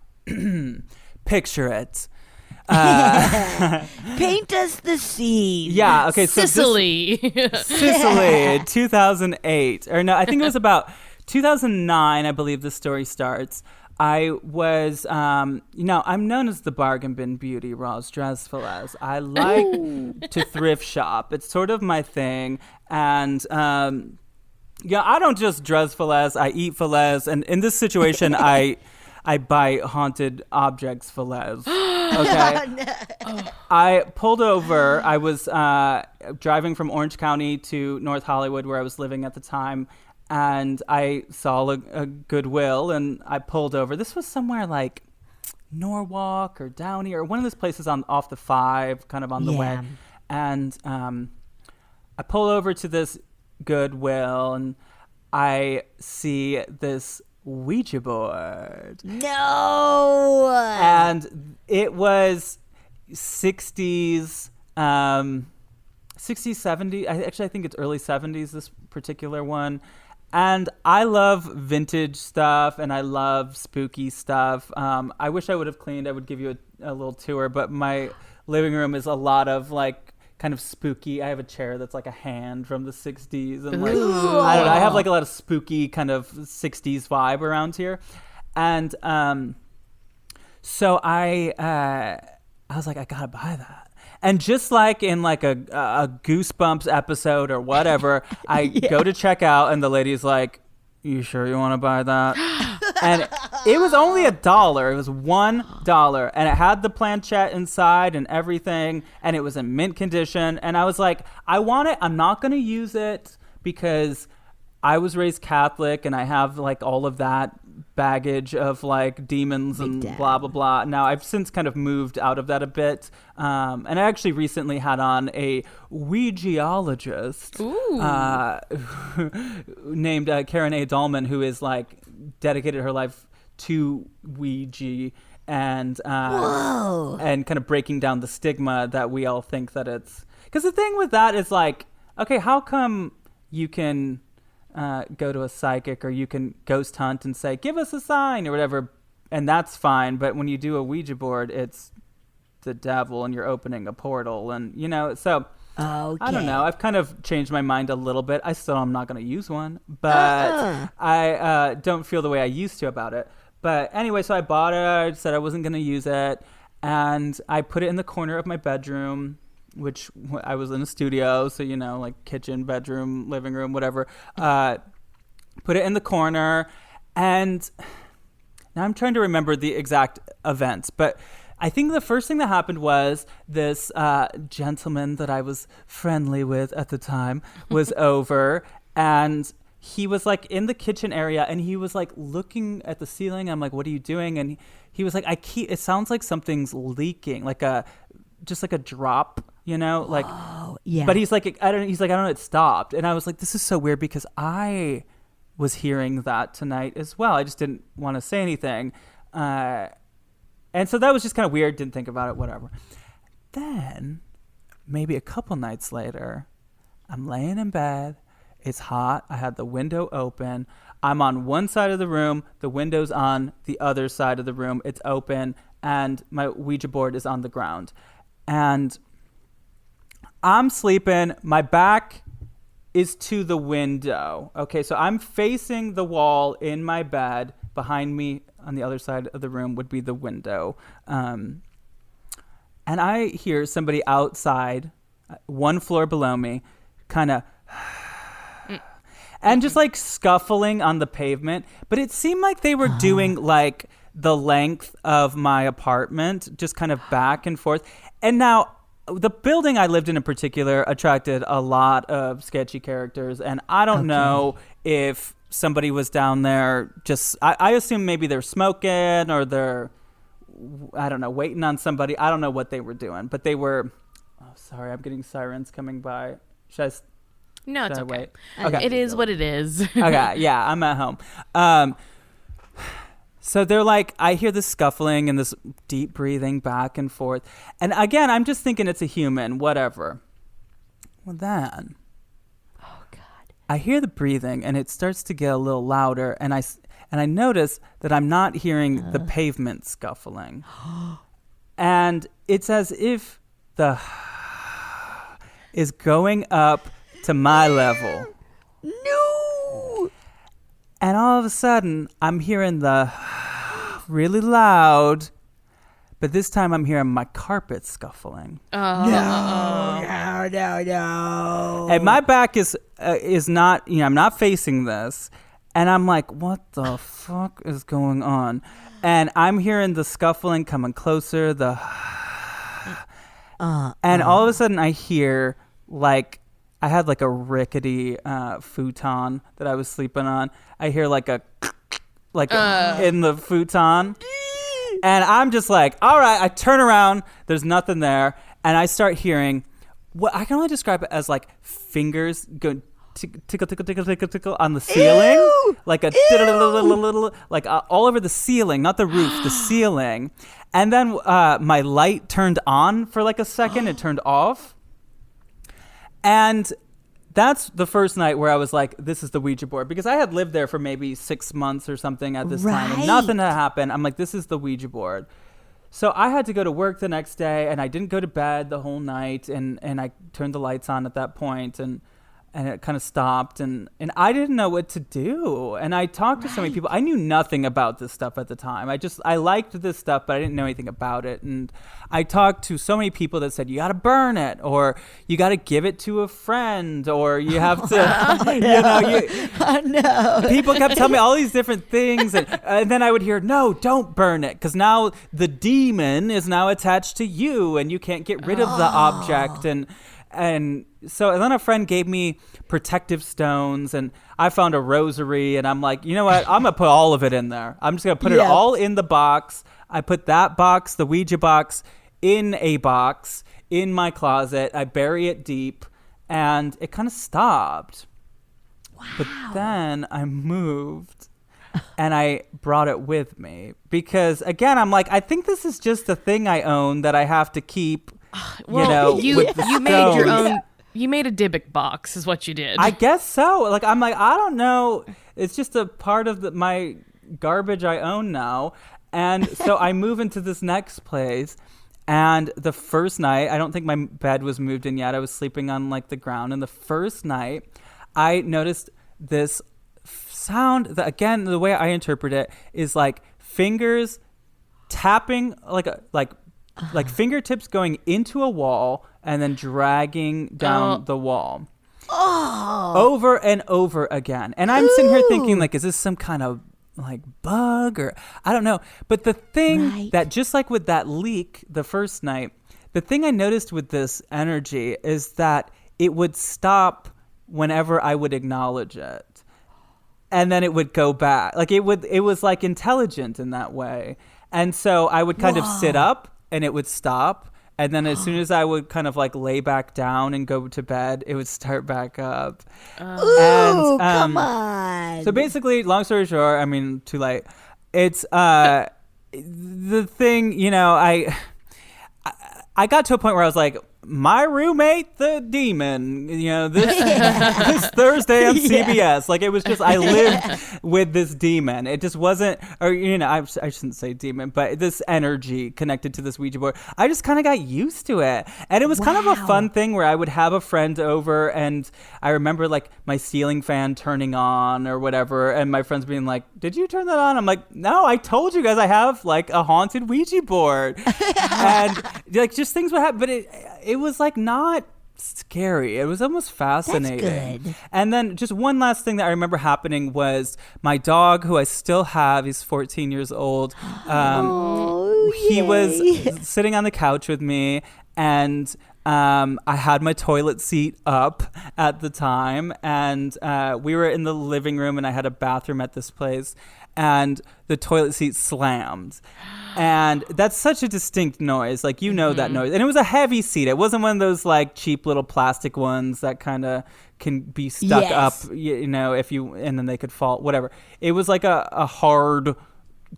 Picture it. Paint us the scene. Yeah, okay, so Sicily. Sicily, 2008. Or no, I think it was about 2009, I believe the story starts. I was, you know, I'm known as the bargain bin beauty, Roz Drezfalez. I like to thrift shop. It's sort of my thing. And, yeah, I don't just Drezfalez, I eat Falez. And in this situation, I buy haunted objects Falez. Okay. I pulled over. I was driving from Orange County to North Hollywood, where I was living at the time. And I saw a Goodwill, and I pulled over. This was somewhere like Norwalk or Downey or one of those places off the 5, kind of on the way. And I pull over to this Goodwill, and I see this Ouija board. No. And it was 60s, 60s, 70s. I think it's early 70s, this particular one. And I love vintage stuff, and I love spooky stuff. I wish I would have cleaned. I would give you a little tour, but my living room is a lot of like kind of spooky. I have a chair that's like a hand from the 60s, and like, I don't know. I have like a lot of spooky kind of 60s vibe around here. And so I was like, I gotta buy that. And just like in like a Goosebumps episode or whatever, I go to check out, and the lady's like, "You sure you want to buy that?" And it was only $1. It was $1, and it had the planchette inside and everything, and it was in mint condition. And I was like, I want it. I'm not going to use it because I was raised Catholic and I have like all of that baggage of like demons and blah blah blah. Now I've since kind of moved out of that a bit, and I actually recently had on a Ouijaologist named Karen A. Dahlman, who is like dedicated her life to Ouija and kind of breaking down the stigma that we all think that it's. Because the thing with that is like, okay, how come you can go to a psychic or you can ghost hunt and say, give us a sign or whatever, and that's fine. But when you do a Ouija board, it's the devil and you're opening a portal. And, you know, so I don't know. I've kind of changed my mind a little bit. I still am not going to use one, but I don't feel the way I used to about it. But anyway, so I bought it. I said I wasn't going to use it. And I put it in the corner of my bedroom, which I was in a studio, so, you know, like kitchen, bedroom, living room, whatever. Put it in the corner, and now I'm trying to remember the exact events, but I think the first thing that happened was this gentleman that I was friendly with at the time was over, and he was like in the kitchen area, and he was like looking at the ceiling. I'm like, what are you doing? And he was like, it sounds like something's leaking, like just like a drop. You know, like, yeah. But he's like, I don't know, it stopped. And I was like, this is so weird because I was hearing that tonight as well. I just didn't want to say anything. And so that was just kind of weird. Didn't think about it, whatever. Then maybe a couple nights later, I'm laying in bed. It's hot. I had the window open. I'm on one side of the room. The window's on the other side of the room. It's open. And my Ouija board is on the ground. And I'm sleeping. My back is to the window. Okay, so I'm facing the wall in my bed. Behind me on the other side of the room would be the window. And I hear somebody outside, one floor below me, kind of... and just like scuffling on the pavement. But it seemed like they were doing like the length of my apartment, just kind of back and forth. And now... the building I lived in particular attracted a lot of sketchy characters, and I don't know if somebody was down there just... I assume maybe they're smoking or they're, I don't know, waiting on somebody. I don't know what they were doing, but they were... Oh, sorry, I'm getting sirens coming by. Should I... No, it's I okay. wait? Okay. It is what it is. Okay, yeah, I'm at home. So they're like, I hear this scuffling and this deep breathing back and forth. And again, I'm just thinking it's a human, whatever. Well, then, I hear the breathing and it starts to get a little louder. And I notice that I'm not hearing the pavement scuffling. And it's as if the is going up to my level. No! And all of a sudden, I'm hearing the really loud, but this time I'm hearing my carpet scuffling. No. And my back is not, you know, I'm not facing this. And I'm like, what the fuck is going on? And I'm hearing the scuffling coming closer, and all of a sudden I hear like, I had like a rickety futon that I was sleeping on. I hear like in the futon. And I'm just like, all right, I turn around. There's nothing there. And I start hearing what I can only describe it as like fingers going tickle, tickle, tickle, tickle, tickle on the ceiling. Ew! Like like all over the ceiling, not the roof, the ceiling. And then my light turned on for like a second. It turned off. And that's the first night where I was like, this is the Ouija board. Because I had lived there for maybe 6 months or something at this time. And nothing had happened. I'm like, this is the Ouija board. So I had to go to work the next day. And I didn't go to bed the whole night. And I turned the lights on at that point. And and it kind of stopped, and I didn't know what to do. And I talked to so many people. I knew nothing about this stuff at the time. I liked this stuff, but I didn't know anything about it. And I talked to so many people that said, you got to burn it, or you got to give it to a friend, or you have to, people kept telling me all these different things. And then I would hear, no, don't burn it, because now the demon is now attached to you and you can't get rid of the object. And then a friend gave me protective stones, and I found a rosary, and I'm like, you know what? I'm going to put all of it in there. I'm just going to put it all in the box. I put that box, the Ouija box, in a box in my closet. I bury it deep, and it kind of stopped. Wow. But then I moved, and I brought it with me because, again, I'm like, I think this is just a thing I own that I have to keep. Well, you made your own. You made a Dybbuk box, is what you did. I guess so. Like, I'm like, I don't know. It's just a part of my garbage I own now. And so I move into this next place. And the first night, I don't think my bed was moved in yet. I was sleeping on like the ground. And the first night, I noticed this sound that, again, the way I interpret it is like fingers tapping, like fingertips going into a wall and then dragging down the wall. Over and over again. And I'm sitting here thinking, like, is this some kind of like bug, or I don't know. But the thing that, just like with that leak the first night, the thing I noticed with this energy is that it would stop whenever I would acknowledge it. And then it would go back. Like it was like intelligent in that way. And so I would kind of sit up, and it would stop. And then as soon as I would kind of like lay back down and go to bed, it would start back up. Come on. So basically, long story short, I mean, too late. It's the thing, I got to a point where I was like, my roommate, the demon, this Thursday on CBS. Like, it was just, I lived with this demon. It just wasn't, or, I shouldn't say demon, but this energy connected to this Ouija board. I just kind of got used to it. And it was kind of a fun thing where I would have a friend over, and I remember like my ceiling fan turning on or whatever, and my friends being like, did you turn that on? I'm like, no, I told you guys I have like a haunted Ouija board. And like just things would happen, but it was like not scary. It was almost fascinating. That's good. And then just one last thing that I remember happening was my dog, who I still have, he's 14 years old. He was sitting on the couch with me, and I had my toilet seat up at the time, and we were in the living room, and I had a bathroom at this place, and the toilet seat slammed. And that's such a distinct noise. Like, that noise. And it was a heavy seat. It wasn't one of those, like, cheap little plastic ones that kind of can be stuck up, if you, and then they could fall, whatever. It was like a hard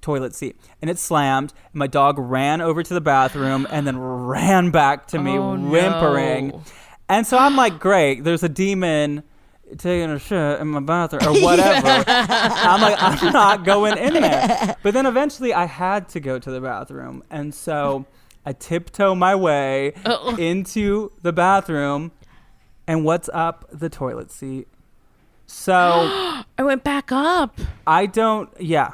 toilet seat. And it slammed. And my dog ran over to the bathroom and then ran back to me whimpering. No. And so I'm like, great, there's a demon taking a shit in my bathroom or whatever. I'm like, I'm not going in there. But then eventually I had to go to the bathroom. And so I tiptoe my way into the bathroom. And what's up? The toilet seat. So I went back up. Yeah.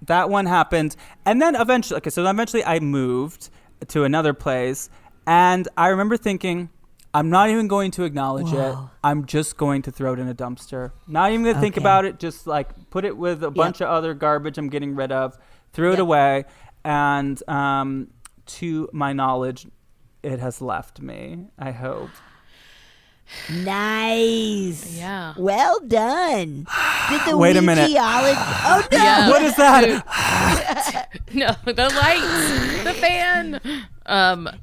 That one happened. And then eventually I moved to another place. And I remember thinking, I'm not even going to acknowledge it. I'm just going to throw it in a dumpster. Not even going to think about it. Just like put it with a bunch of other garbage I'm getting rid of. Threw it away. And to my knowledge, it has left me, I hope. Nice. Yeah. Well done. Did the Wait a minute. Oh, no. Yeah. What is that? No, the lights, the fan.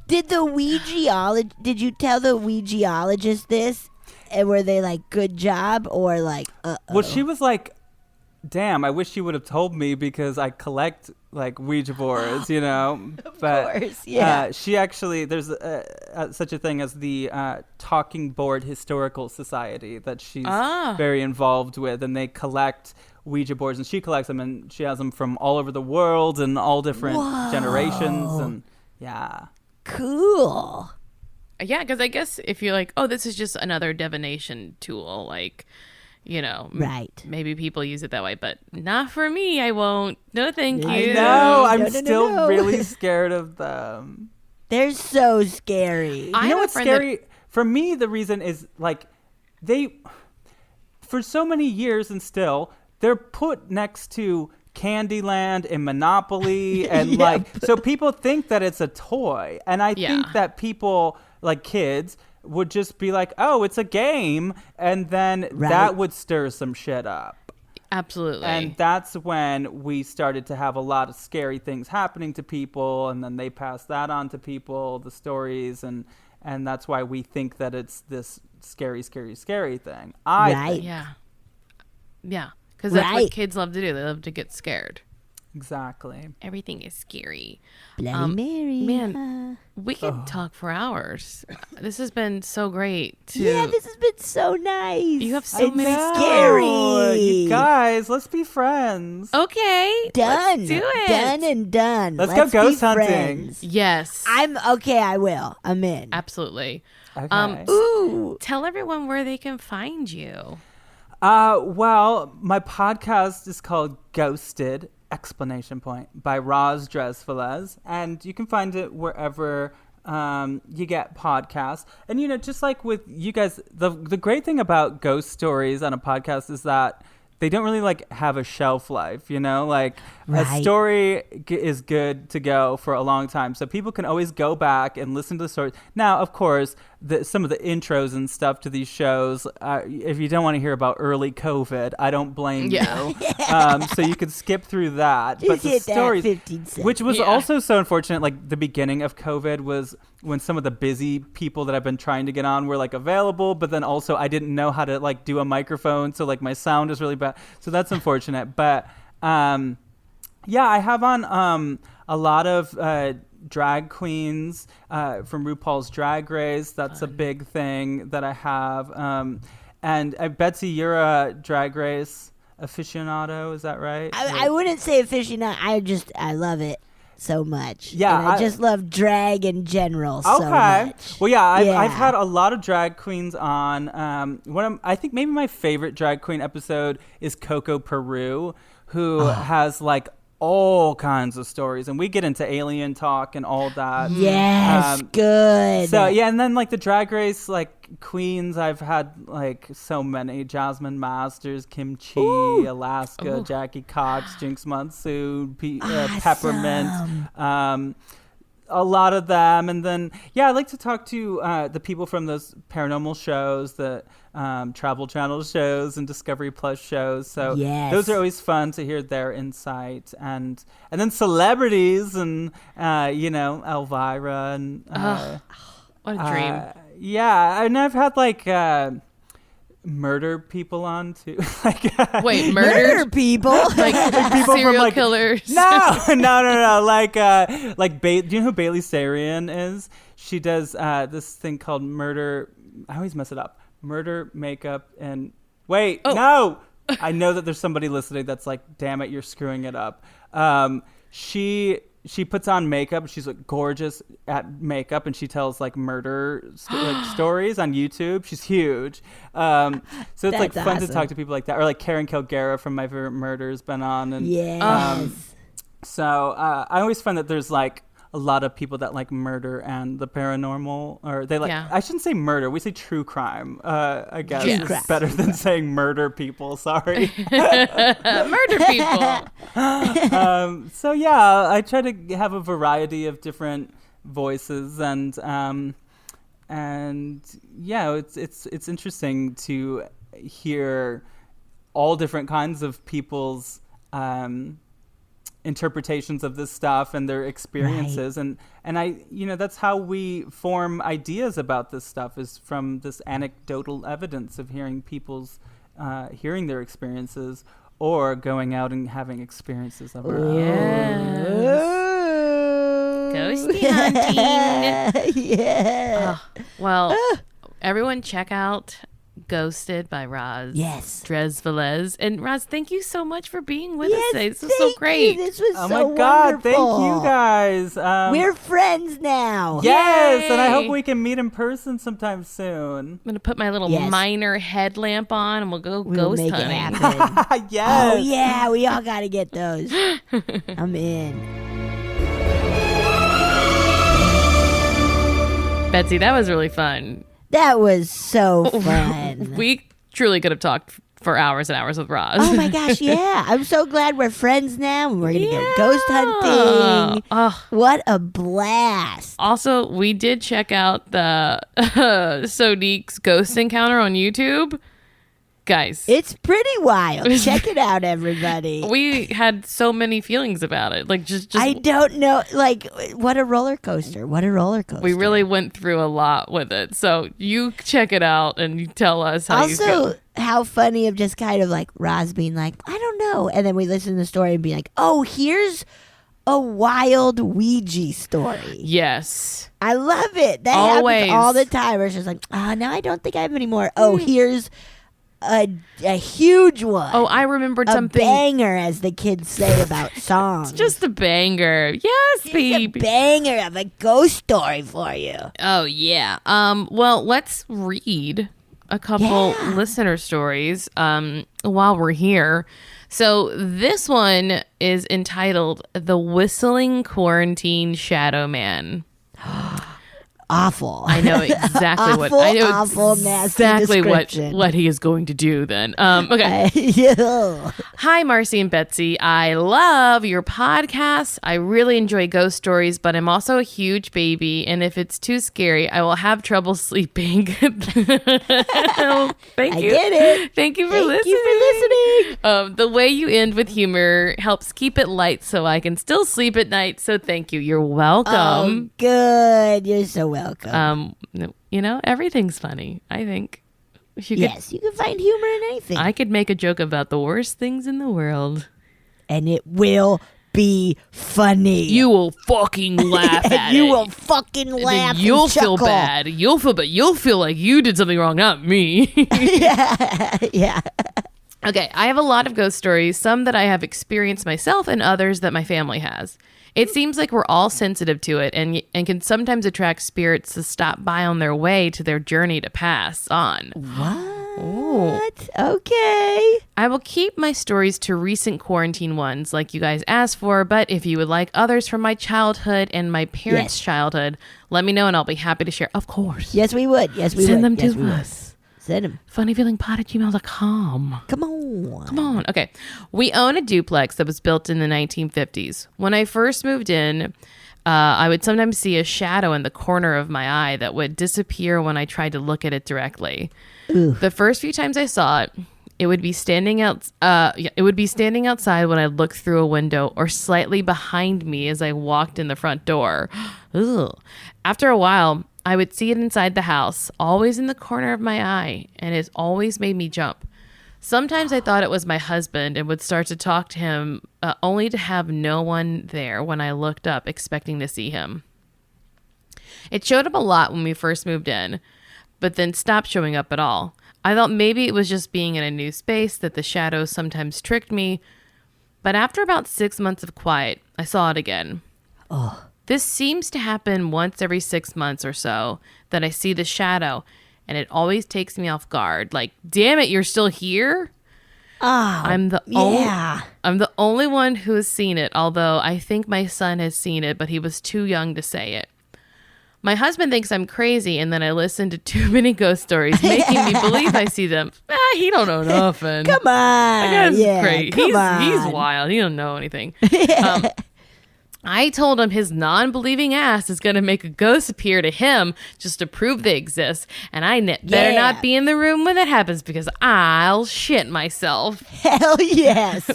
Did you tell the Ouijaologist this? And were they like, good job, or like, Well, she was like, damn, I wish she would have told me because I collect like Ouija boards, Of course, yeah. She actually, there's such a thing as the Talking Board Historical Society that she's very involved with, and they collect Ouija boards, and she collects them, and she has them from all over the world and all different generations, and yeah. Cool. Yeah, because I guess if you're like, oh, this is just another divination tool, like, Right. maybe people use it that way, but not for me. I won't. No, thank you. I know. I'm No. still really scared of them. They're so scary. I You know have a what's friend that- scary? For me, the reason is like for so many years and still, they're put next to Candyland and Monopoly and so people think that it's a toy. And I think that people like kids would just be like, oh, it's a game. And then that would stir some shit up. Absolutely. And that's when we started to have a lot of scary things happening to people. And then they passed that on to people, the stories. And that's why we think that it's this scary, scary, scary thing. I think. Yeah. Yeah. Because that's Right. what kids love to do. They love to get scared. Exactly. Everything is scary. Bloody Mary. Man, we could talk for hours. This has been so great. Yeah, this has been so nice. You have so It's many scary. You guys, let's be friends. Okay. Done. Let's do it. Done and done. Let's go be ghost hunting. friends. Yes. I'm okay. I will. I'm in. Absolutely. Okay. Ooh. Tell everyone where they can find you. Well, my podcast is called Ghosted! Exclamation point by Drezfalez, and you can find it wherever you get podcasts. And just like with you guys, the great thing about ghost stories on a podcast is that they don't really like have a shelf life, like a story is good to go for a long time. So people can always go back and listen to the stories. Now, of course, some of the intros and stuff to these shows, if you don't want to hear about early COVID, I don't blame you. So you could skip through that. Just But the hit stories, that 15 cents. which was also so unfortunate, like the beginning of COVID was when some of the busy people that I've been trying to get on were like available, but then also I didn't know how to like do a microphone, so like my sound is really bad. So that's unfortunate. But I have on a lot of drag queens from RuPaul's Drag Race. That's a big thing that I have. And Betsy, you're a Drag Race aficionado, is that right? I wouldn't say aficionado. I love it so much. Yeah, And I just love drag in general so Okay. much. Well, yeah, I've Yeah. had a lot of drag queens on. I think maybe my favorite drag queen episode is Coco Peru, who has like all kinds of stories, and we get into alien talk and all that. Yes, good. So yeah, and then like the Drag Race like queens, I've had like so many: Jasmine Masters, Kim Chi, Alaska, Jackie Cox, Jinx Monsoon, Peppermint. A lot of them. And then I like to talk to the people from those paranormal shows, the Travel Channel shows and Discovery Plus shows. So those are always fun to hear their insight. And then celebrities and Elvira and What a dream. and I've had like murder people on too. Wait, Murder murdered? people. Like People from, serial like- killers? No. Like do you know who Bailey Sarian is? She does this thing called murder. I always mess it up. Murder, makeup, and wait, no. I know that there's somebody listening that's like, damn it, you're screwing it up. She puts on makeup. She's like gorgeous at makeup, and she tells like murder stories on YouTube. She's huge. So it's like That's fun to awesome. talk to people like that, or like Karen Kilgara from My Favorite Murder has been on. And Yes. so I always find that there's like a lot of people that like murder and the paranormal, or they like, I shouldn't say murder. We say true crime. I guess Yes. it's better than saying murder people. Sorry. Murder people. So yeah, I try to have a variety of different voices, and it's interesting to hear all different kinds of people's interpretations of this stuff and their experiences. And I that's how we form ideas about this stuff, is from this anecdotal evidence of hearing people's hearing their experiences, or going out and having experiences of our own. Ghosty hunting. Yeah. Well, everyone check out Ghosted by Roz. Yes. Drezfalez. And Roz, thank you so much for being with us Yes, today. This was so thank great. you. This was Oh so my God! wonderful. Thank you guys. We're friends now. yes, and I Yay. hope we can meet in person sometime soon. I'm going to put my little Yes. minor headlamp on and we'll go We'll ghost make it hunting. happen. yes. Oh, yeah. We all got to get those. I'm in. Betsy, that was really fun. That was so fun. We truly could have talked for hours and hours with Roz. Oh my gosh, yeah. I'm so glad we're friends now and we're going to go ghost hunting. Oh. What a blast. Also, we did check out the Sodiq's ghost encounter on YouTube. Guys, It's pretty wild. Check it out, everybody. we had so many feelings about it. Like, just I don't know. Like, what a roller coaster. What a roller coaster. we really went through a lot with it. So you check it out and you tell us how you feel. Also, how funny of just kind of like Roz being like, I don't know. And then we listen to the story and be like, oh, here's a wild Ouija story. Yes. I love it. That Always. happens all the time. Where it's just like, oh, no, I don't think I have any more. Oh, here's a huge one. Oh, I remembered a something. banger, as the kids say about songs. Just a banger. Yes, Here's a baby. banger of a ghost story for you. Oh yeah. Well, let's read a couple listener stories while we're here. So this one is entitled "The Whistling Quarantine Shadow Man." Awful. I know exactly what I know awful, nasty exactly description. what he is going to do then. Okay. Yeah. Hi, Marcy and Betsy. I love your podcast. I really enjoy ghost stories, but I'm also a huge baby, and if it's too scary, I will have trouble sleeping. Thank you. I get it. Thank you for Thank listening. you for listening. The way you end with humor helps keep it light so I can still sleep at night. So thank you. You're welcome. Oh, good. You're so welcome. You know, everything's funny, I think. Yes, you can find humor in anything. I could make a joke about the worst things in the world. And it will be funny. You will fucking laugh at you it. will fucking And then laugh. you'll and feel chuckle. bad. You'll feel bad. You'll feel like you did something wrong, not me. Yeah. Okay, I have a lot of ghost stories, some that I have experienced myself and others that my family has. It seems like we're all sensitive to it and can sometimes attract spirits to stop by on their way to their journey to pass on. What? Okay. I will keep my stories to recent quarantine ones like you guys asked for, but if you would like others from my childhood and my parents' Yes. childhood, let me know and I'll be happy to share. Of course. Yes, we would. Yes, we Send would. them yes, to we would. us. Send them. Funnyfeelingpod@gmail.com. Come on. Come on. Okay. We own a duplex that was built in the 1950s. When I first moved in, I would sometimes see a shadow in the corner of my eye that would disappear when I tried to look at it directly. The first few times I saw it, it would be standing outside when I looked through a window or slightly behind me as I walked in the front door. Ugh. After a while, I would see it inside the house, always in the corner of my eye, and it always made me jump. Sometimes I thought it was my husband and would start to talk to him, only to have no one there when I looked up expecting to see him. It showed up a lot when we first moved in, but then stopped showing up at all. I thought maybe it was just being in a new space that the shadows sometimes tricked me, but after about 6 months of quiet, I saw it again. This seems to happen once every 6 months or so that I see the shadow, and it always takes me off guard. Like, damn it, you're still here? Oh, I'm the yeah. only one who has seen it, although I think my son has seen it, but he was too young to say it. My husband thinks I'm crazy, and then I listen to too many ghost stories, making me believe I see them. He don't know nothing. Come on. That guy's yeah, crazy. Come on. He's wild. He don't know anything. I told him his non-believing ass is going to make a ghost appear to him just to prove they exist. And I better Yeah. not be in the room when that happens because I'll shit myself. Hell yes.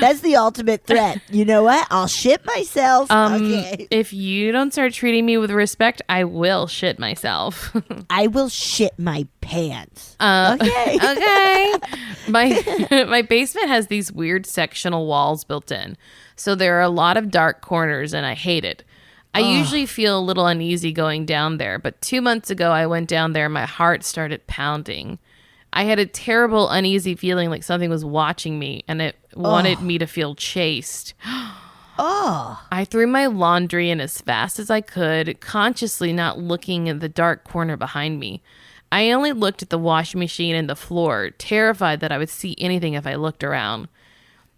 That's the ultimate threat. You know what? I'll shit myself. Okay. If you don't start treating me with respect, I will shit myself. I will shit my pants. Okay. Okay. My basement has these weird sectional walls built in. So there are a lot of dark corners and I hate it. I usually feel a little uneasy going down there, but 2 months ago I went down there and my heart started pounding. I had a terrible uneasy feeling like something was watching me and it wanted me to feel chased. I threw my laundry in as fast as I could, consciously not looking in the dark corner behind me. I only looked at the washing machine and the floor, terrified that I would see anything if I looked around.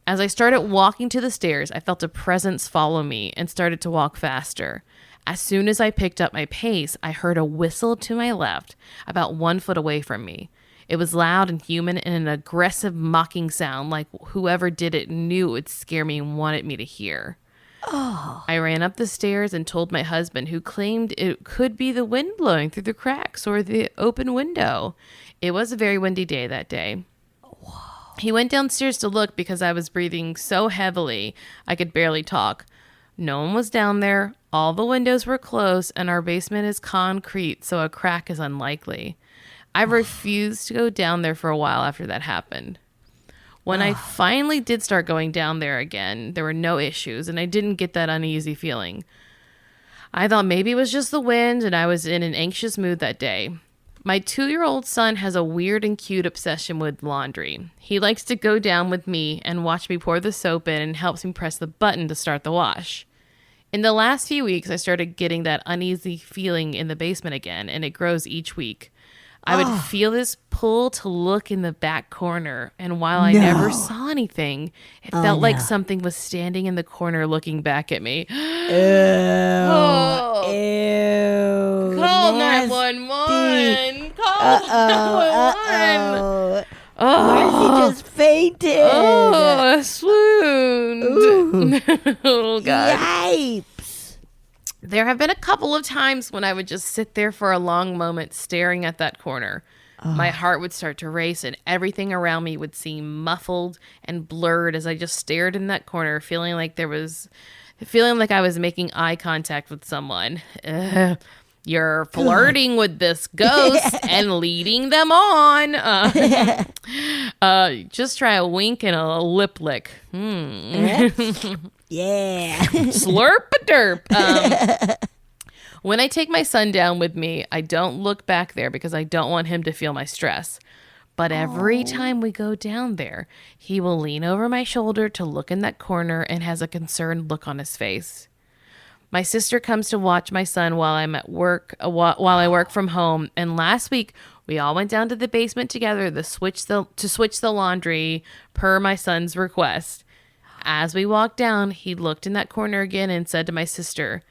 As I started walking to the stairs, I felt a presence follow me and started to walk faster. As soon as I picked up my pace, I heard a whistle to my left, about 1 foot away from me. It was loud and human and an aggressive mocking sound like whoever did it knew it would scare me and wanted me to hear. I ran up the stairs and told my husband, who claimed it could be the wind blowing through the cracks or the open window. It was a very windy day that day. He went downstairs to look because I was breathing so heavily I could barely talk. No one was down there, all the windows were closed, and our basement is concrete, so a crack is unlikely. I refused to go down there for a while after that happened. When I finally did start going down there again, there were no issues, and I didn't get that uneasy feeling. I thought maybe it was just the wind, and I was in an anxious mood that day. My 2-year-old son has a weird and cute obsession with laundry. He likes to go down with me and watch me pour the soap in and helps me press the button to start the wash. In the last few weeks, I started getting that uneasy feeling in the basement again, and it grows each week. I would feel this pull to look in the back corner, and while I never saw anything, it felt like something was standing in the corner looking back at me. Ew. Call Nasty. 911. Call 911. Marcy just fainted. Oh, I swooned. Oh, God. Yipes. There have been a couple of times when I would just sit there for a long moment staring at that corner. My heart would start to race and everything around me would seem muffled and blurred as I just stared in that corner, feeling like I was making eye contact with someone. You're flirting with this ghost and leading them on. Just try a wink and a lip lick. Yeah. Slurp a derp. When I take my son down with me, I don't look back there because I don't want him to feel my stress. But every time we go down there, he will lean over my shoulder to look in that corner and has a concerned look on his face. My sister comes to watch my son while I'm at work, while I work from home. And last week, we all went down to the basement together to switch the laundry per my son's request. As we walked down, he looked in that corner again and said to my sister,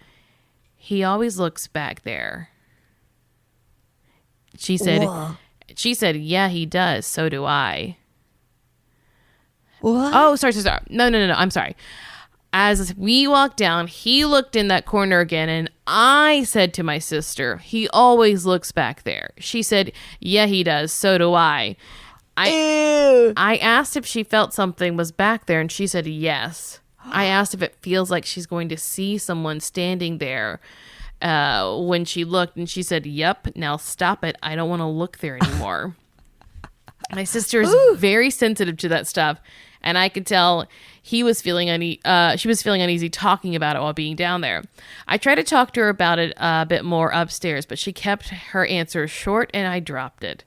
"He always looks back there." She said, "Yeah, he does. So do I." What? Oh, sorry. No. I'm sorry. As we walked down, he looked in that corner again, and I said to my sister, "He always looks back there." She said, "Yeah, he does. So do I." Ew. I asked if she felt something was back there, and she said yes. I asked if it feels like she's going to see someone standing there when she looked, and she said, "Yep, now stop it. I don't want to look there anymore." My sister is very sensitive to that stuff, and I could tell she was feeling uneasy talking about it while being down there. I tried to talk to her about it a bit more upstairs, but she kept her answers short, and I dropped it.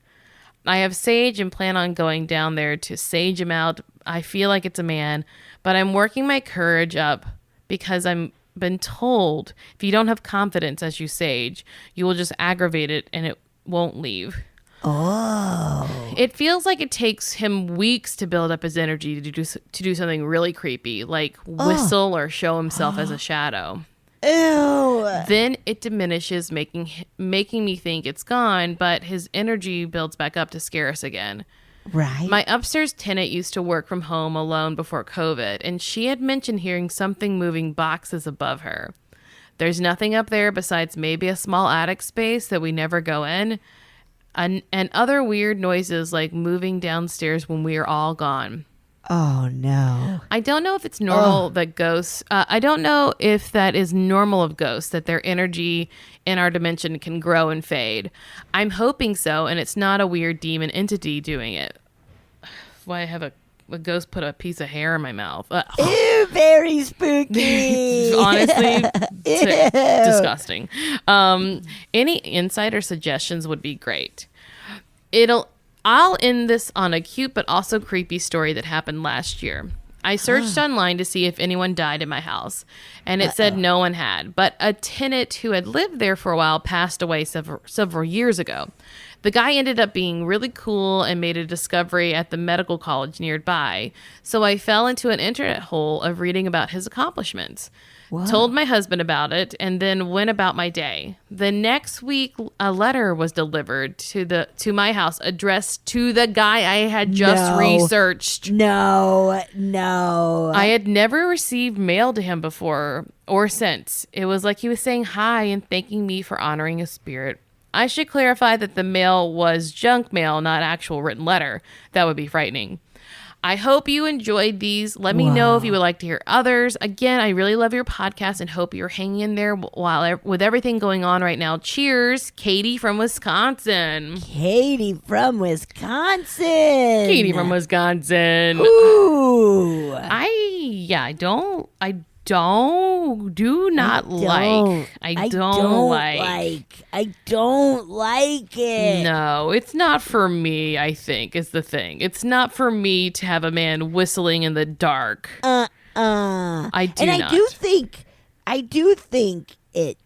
I have sage and plan on going down there to sage him out. I feel like it's a man, but I'm working my courage up because I'm been told if you don't have confidence as you sage, you will just aggravate it and it won't leave. Oh. It feels like it takes him weeks to build up his energy to do something really creepy, like whistle or show himself as a shadow. Ew. Then it diminishes, making me think it's gone, but his energy builds back up to scare us again. Right. My upstairs tenant used to work from home alone before COVID, and she had mentioned hearing something moving boxes above her. There's nothing up there besides maybe a small attic space that we never go in, and other weird noises like moving downstairs when we are all gone. Oh, no. I don't know if it's normal that ghosts, I don't know if that is normal of ghosts, that their energy in our dimension can grow and fade. I'm hoping so, and it's not a weird demon entity doing it. Why I have a a ghost put a piece of hair in my mouth. Ew, very spooky. Honestly, disgusting. Any insight or suggestions would be great. I'll end this on a cute but also creepy story that happened last year. I searched online to see if anyone died in my house, and it said no one had. But a tenant who had lived there for a while passed away several years ago. The guy ended up being really cool and made a discovery at the medical college nearby. So I fell into an internet hole of reading about his accomplishments. Wow. Told my husband about it and then went about my day. The next week, a letter was delivered to my house addressed to the guy I had just researched. No. I had never received mail to him before or since. It was like he was saying hi and thanking me for honoring his spirit. I should clarify that the mail was junk mail, not actual written letter. That would be frightening. I hope you enjoyed these. Let me know if you would like to hear others. Again, I really love your podcast and hope you're hanging in there with everything going on right now. Cheers, Katie from Wisconsin. Katie from Wisconsin. Ooh. I don't like it. No, it's not for me, I think, is the thing. It's not for me to have a man whistling in the dark. I do think it,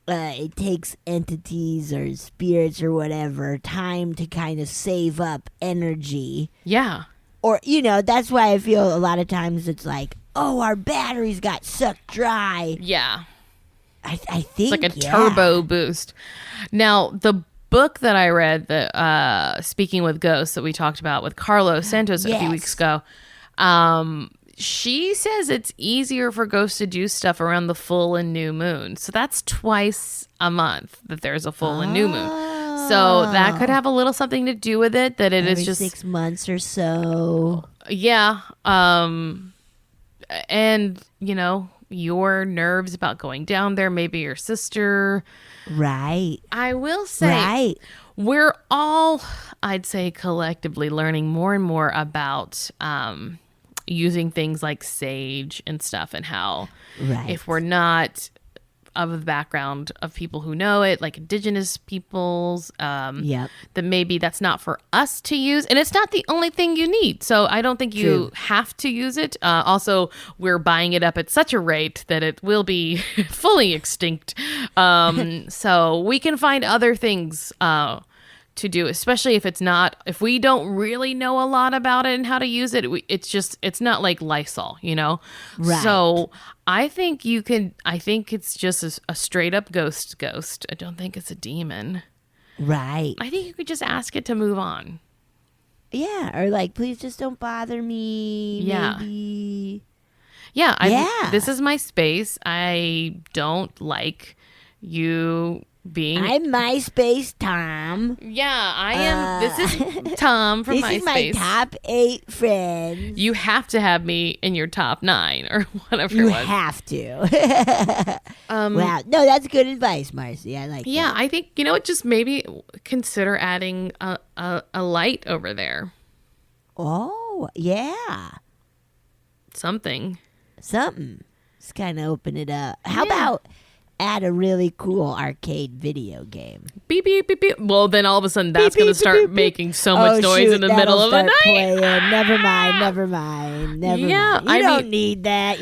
it takes entities or spirits or whatever time to kind of save up energy. Yeah. Or, that's why I feel a lot of times it's like, oh, our batteries got sucked dry. Yeah. I think it's like a turbo boost. Now, the book that I read, Speaking with Ghosts, that we talked about with Carlos Santos a few weeks ago, she says it's easier for ghosts to do stuff around the full and new moon. So that's twice a month that there's a full and new moon. So that could have a little something to do with it, that Every is just 6 months or so. Yeah. And, your nerves about going down there, maybe your sister. Right. I will say, we're all, I'd say, collectively learning more and more about using things like sage and stuff, and how if we're not of the background of people who know it, like indigenous peoples, that maybe that's not for us to use. And it's not the only thing you need. So I don't think you have to use it. Also, we're buying it up at such a rate that it will be fully extinct. So we can find other things to do, especially if we don't really know a lot about it and how to use it. It's not like Lysol, Right. So I think it's just a straight up ghost. I don't think it's a demon. Right. I think you could just ask it to move on. Yeah. Or please just don't bother me. Yeah. Maybe. Yeah. This is my space. I don't like you being... I'm MySpace Tom. Yeah, I am. This is Tom from MySpace. This is my top 8 friends. You have to have me in your top 9 or whatever you it was. You have to. Wow. No, that's good advice, Marcy. I like that. Yeah, I think, just maybe consider adding a light over there. Oh, yeah. Something. Just kind of open it up. How about... add a really cool arcade video game. Beep, beep, beep, beep. Well, then all of a sudden that's going to start making so much noise in the middle of the night. Playing. Never mind. You don't need that.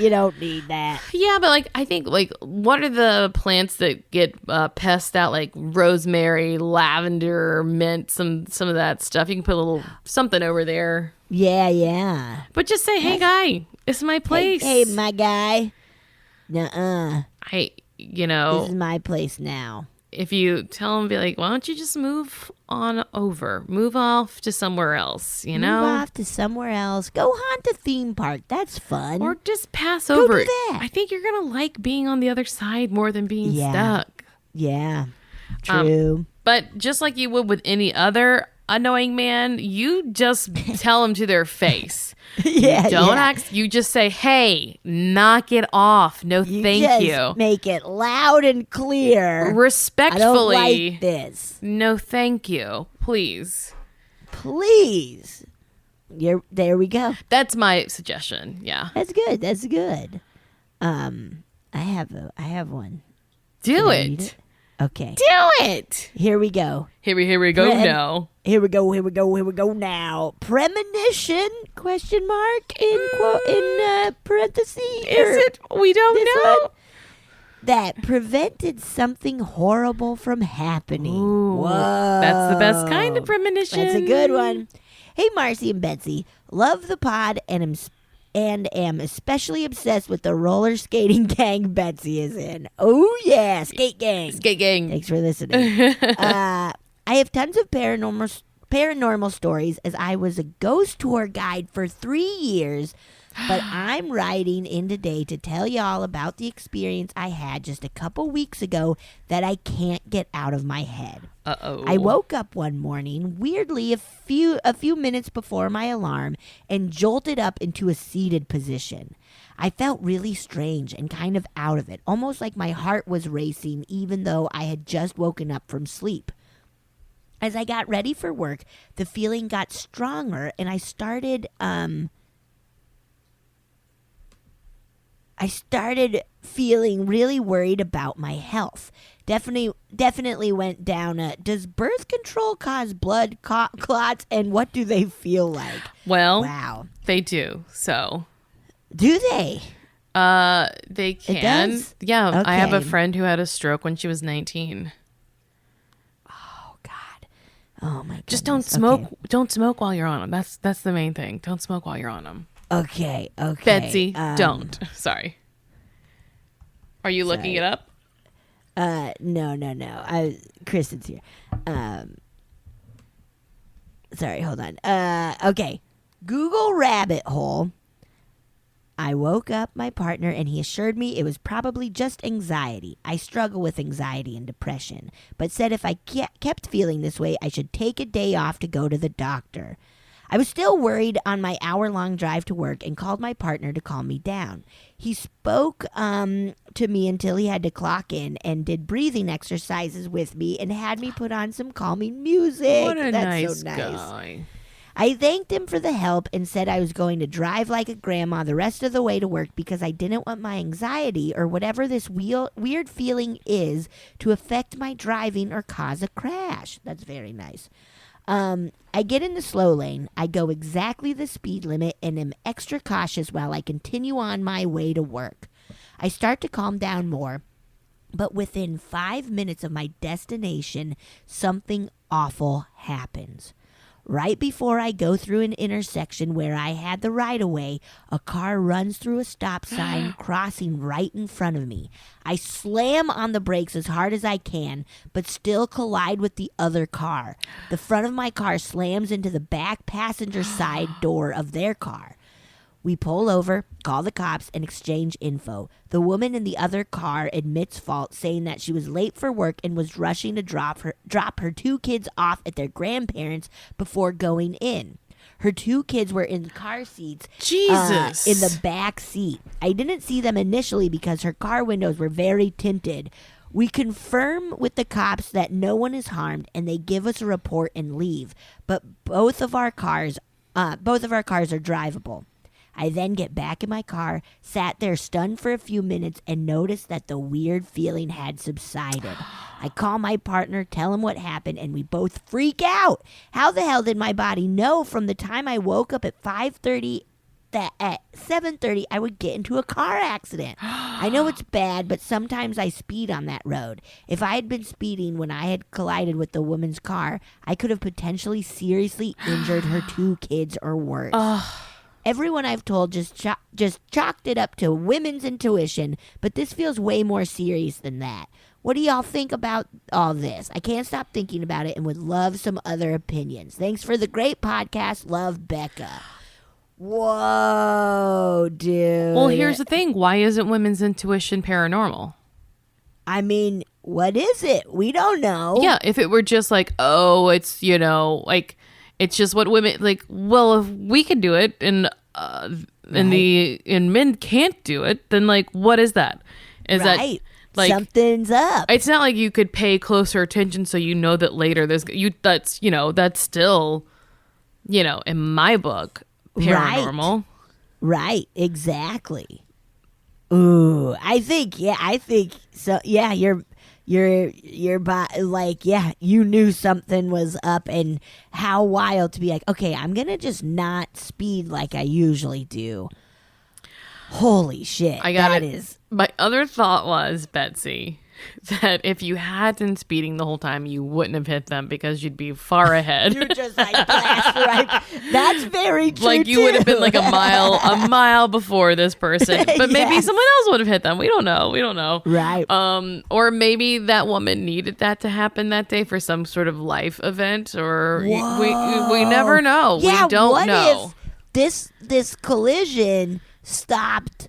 Yeah, but I think what are the plants that get pests out, like rosemary, lavender, mint, some of that stuff. You can put a little something over there. Yeah. But just say, hey, guy, it's my place. Hey, my guy. Nuh-uh. This is my place now. If you tell them, be like, why don't you just move on over? Move off to somewhere else, Move off to somewhere else. Go haunt a theme park. That's fun. Or just pass over do it. that. I think you're going to like being on the other side more than being stuck. Yeah. True. But just like you would with any other annoying man, you just tell them to their face. Don't ask. You just say, hey, knock it off. No, thank you. Make it loud and clear. Respectfully. I don't like this. No, thank you. Please. there we go. That's my suggestion. Yeah. That's good. That's good. I have one. Do Can I read it. Okay. Do it. Here we go. Here we go now. Here we go now. Premonition? Question mark in parentheses. Is it? We don't this know. one? That prevented something horrible from happening. Ooh, Whoa. that's the best kind of premonition. That's a good one. Hey, Marcy and Betsy. Love the pod and am especially obsessed with the roller skating gang Betsy is in. Oh, yeah. Skate gang. Skate gang. Thanks for listening. I have tons of paranormal stories as I was a ghost tour guide for 3 years, but I'm writing in today to tell y'all about the experience I had just a couple weeks ago that I can't get out of my head. Uh-oh. I woke up one morning, weirdly a few minutes before my alarm, and jolted up into a seated position. I felt really strange and kind of out of it, almost like my heart was racing even though I had just woken up from sleep. As I got ready for work, the feeling got stronger and I started feeling really worried about my health. Definitely went down. Does birth control cause blood clots, and what do they feel like? Well, Wow. they do. So, Do they? they can. does? Yeah, I have a Okay. friend who had a stroke when she was 19. Oh, God. Oh, my God. Just don't smoke. Don't smoke while you're on them. That's the main thing. Don't smoke while you're on them. Okay. Betsy, don't. Sorry. Are you looking it up? No. Kristen's here. Sorry, hold on. Okay. Google rabbit hole. I woke up my partner and he assured me it was probably just anxiety. I struggle with anxiety and depression, but said if I kept feeling this way, I should take a day off to go to the doctor. I was still worried on my hour-long drive to work and called my partner to calm me down. He spoke to me until he had to clock in and did breathing exercises with me and had me put on some calming music. What a That's nice so nice. guy. I thanked him for the help and said I was going to drive like a grandma the rest of the way to work because I didn't want my anxiety or whatever this weird feeling is to affect my driving or cause a crash. That's very nice. I get in the slow lane. I go exactly the speed limit and am extra cautious while I continue on my way to work. I start to calm down more, but within 5 minutes of my destination, something awful happens. Right before I go through an intersection where I had the right-of-way, a car runs through a stop sign, crossing right in front of me. I slam on the brakes as hard as I can, but still collide with the other car. The front of my car slams into the back passenger side door of their car. We pull over, call the cops, and exchange info. The woman in the other car admits fault, saying that she was late for work and was rushing to drop her 2 kids off at their grandparents' before going in. Her 2 kids were in car seats, Jesus. in the back seat. I didn't see them initially because her car windows were very tinted. We confirm with the cops that no one is harmed, and they give us a report and leave. But both of our cars are drivable. I then get back in my car, sat there stunned for a few minutes, and noticed that the weird feeling had subsided. I call my partner, tell him what happened, and we both freak out. How the hell did my body know from the time I woke up at 5:30 that at 7:30 I would get into a car accident? I know it's bad, but sometimes I speed on that road. If I had been speeding when I had collided with the woman's car, I could have potentially seriously injured her 2 kids or worse. Everyone I've told just chalked it up to women's intuition, but this feels way more serious than that. What do y'all think about all this? I can't stop thinking about it and would love some other opinions. Thanks for the great podcast. Love, Becca. Whoa, dude. Well, here's the thing. Why isn't women's intuition paranormal? I mean, what is it? We don't know. Yeah, if it were just like, oh, it's, like, it's just what women, like, well, if we can do it and men can't do it, then, like, what is that? Is right. that, like, something's up. it's not like you could pay closer attention so you know that later that's still in my book, paranormal. Right, exactly. Ooh, I think so. Yeah, you knew something was up, and how wild to be like, okay, I'm gonna just not speed like I usually do. Holy shit! That is. My other thought was, Betsy, that if you had been speeding the whole time, you wouldn't have hit them because you'd be far ahead. You're just like blast right. That's very true. Like you would have been like a mile before this person, but maybe Yes. someone else would have hit them. We don't know. Right. Or maybe that woman needed that to happen that day for some sort of life event, or we never know. Yeah, we don't what know. if this collision stopped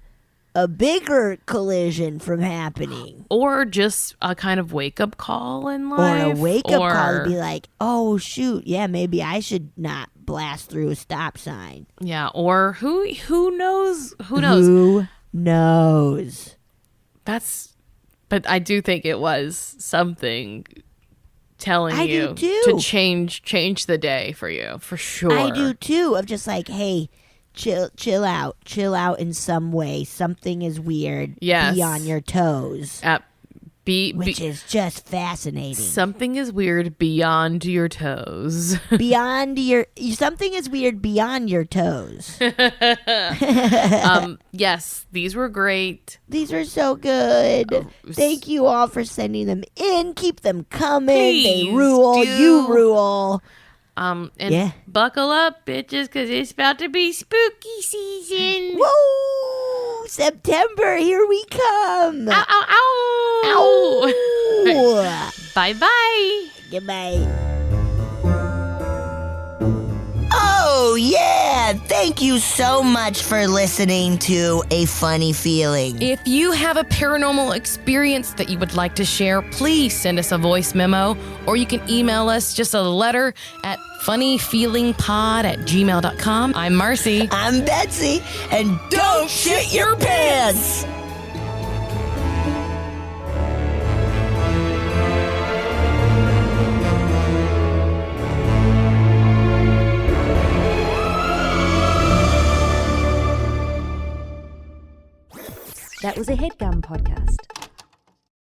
a bigger collision from happening? Or just a kind of wake-up call in Or life. a wake-up call to be like, oh, shoot, yeah, maybe I should not blast through a stop sign. Yeah, or who knows? Who knows? But I do think it was something telling I you do to too. change the day for you, for sure. I do, too, of just like, hey, chill out in some way. Something is weird. Yes. Be on your toes. Which is just fascinating. Something is weird beyond your toes. Something is weird beyond your toes. Yes, these were great. These are so good. Thank you all for sending them in. Keep them coming. They Please rule. do. You rule. And Yeah. buckle up, bitches, because it's about to be spooky season. Woo! September, here we come. Ow, ow, ow. Ow. Bye-bye. Goodbye. Oh, yeah! Thank you so much for listening to A Funny Feeling. If you have a paranormal experience that you would like to share, please send us a voice memo, or you can email us just a letter at funnyfeelingpod@gmail.com. I'm Marcy. I'm Betsy, and don't shit your pants! That was a headgum podcast.